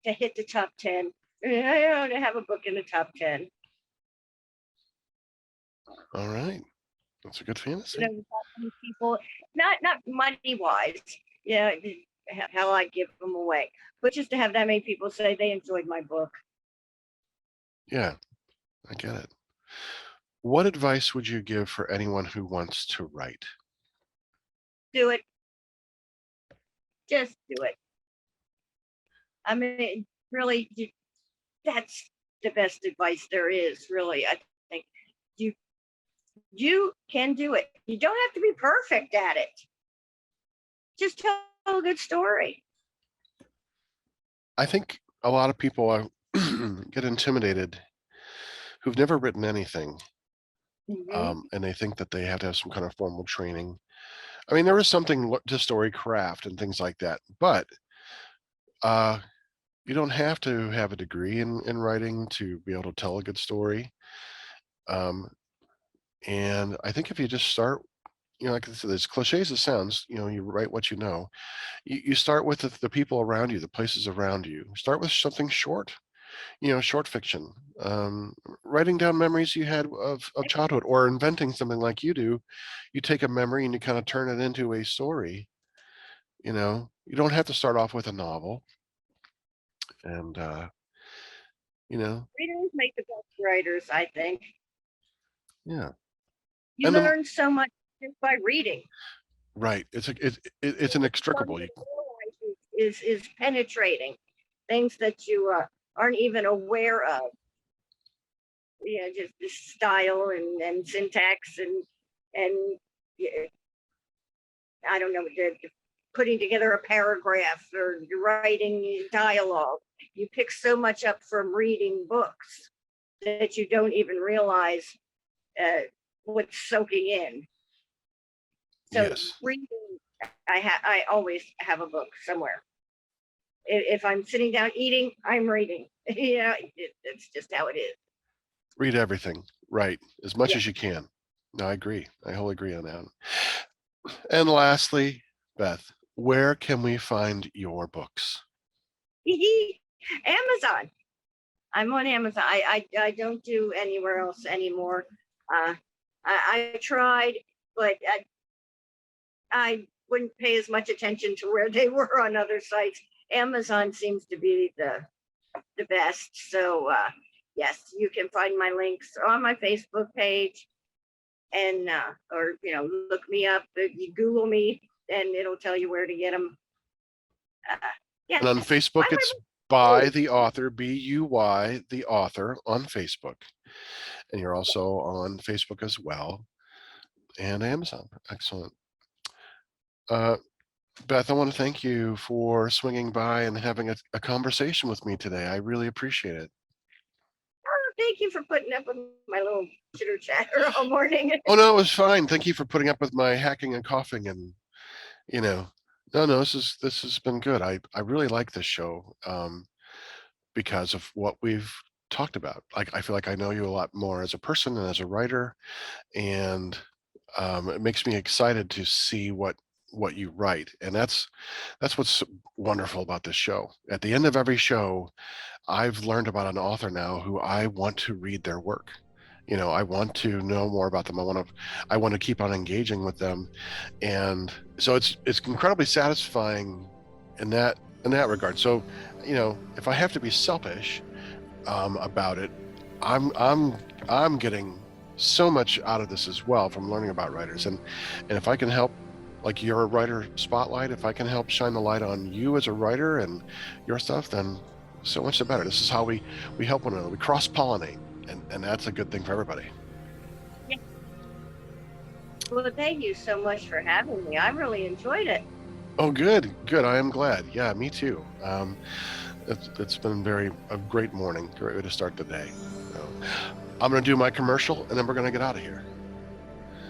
to hit the top 10. To have a book in the top 10. All right, that's a good fantasy. Without many people, not money wise. Yeah, how I give them away, but just to have that many people say they enjoyed my book. Yeah, I get it. What advice would you give for anyone who wants to write? Do it. Just do it. I mean, really, that's the best advice there is. Really, I think you you can do it. You don't have to be perfect at it. Just tell a good story. I think a lot of people get intimidated who've never written anything, Hmm. and they think that they have to have some kind of formal training. I mean, there is something to story craft and things like that, but uh, you don't have to have a degree in writing to be able to tell a good story. Um, and I think if you just start, like I said, as cliche as it sounds, you write what you know. You start with the people around you, the places around you. Start with something short, short fiction, writing down memories you had of childhood, or inventing something like you do. You take a memory and you kind of turn it into a story. You don't have to start off with a novel, and you know, Readers make the best writers, I think. yeah. You And the learn so much just by reading. right, it's inextricable. Something you realize is penetrating things that you aren't even aware of. Just the style and syntax and I don't know, putting together a paragraph or writing dialogue. You pick so much up from reading books that you don't even realize what's soaking in. So Yes. reading, I always have a book somewhere. If I'm sitting down eating, I'm reading. It's just how it is. Read everything. Right. As much Yeah. as you can. No, I agree. I wholly agree on that. And lastly, Beth, where can we find your books? Amazon. I'm on Amazon. I don't do anywhere else anymore. I tried, but I wouldn't pay as much attention to where they were on other sites. Amazon seems to be the best. So yes, you can find my links on my Facebook page, and or look me up. You Google me, and it'll tell you where to get them. Yeah. And on Facebook, it's by the author, BUY, the author on Facebook. And you're also on Facebook as well, and Amazon. Excellent. Beth, I want to thank you for swinging by and having a conversation with me today. I really appreciate it. Thank you for putting up with my little chitter chatter all morning. Oh, no, it was fine. Thank you for putting up with my hacking and coughing and, no, this has been good. I really like this show because of what we've talked about. Like, I feel like I know you a lot more as a person and as a writer, and it makes me excited to see what you write. And that's what's wonderful about this show. At the end of every show, I've learned about an author now who I want to read their work. I want to know more about them. I want to keep on engaging with them. And so it's incredibly satisfying in that regard. So, if I have to be selfish about it, I'm getting so much out of this as well from learning about writers. And if I can help, like you're a writer spotlight, if I can help shine the light on you as a writer and your stuff, then so much the better. This is how we help one another. We cross-pollinate, and that's a good thing for everybody. Yeah. Well, thank you so much for having me. I really enjoyed it. Oh, good. I am glad. Yeah, me too. It's been a great morning. Great way to start the day. So, I'm going to do my commercial, and then we're going to get out of here.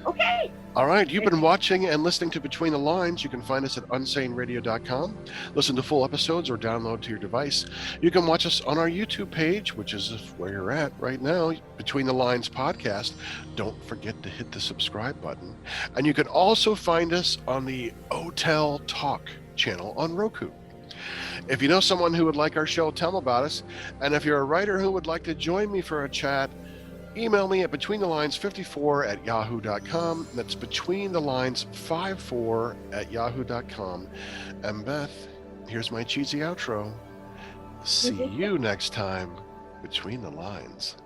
Okay. All right, you've been watching and listening to Between the Lines. You can find us at unsaneradio.com. Listen to full episodes or download to your device. You can watch us on our YouTube page, which is where you're at right now, Between the Lines podcast. Don't forget to hit the subscribe button. And you can also find us on the Hotel Talk channel on Roku. If you know someone who would like our show, tell them about us. And if you're a writer who would like to join me for a chat, email me at betweenthelines54@yahoo.com. That's betweenthelines54@yahoo.com. And Beth, here's my cheesy outro. See you next time, Between the Lines.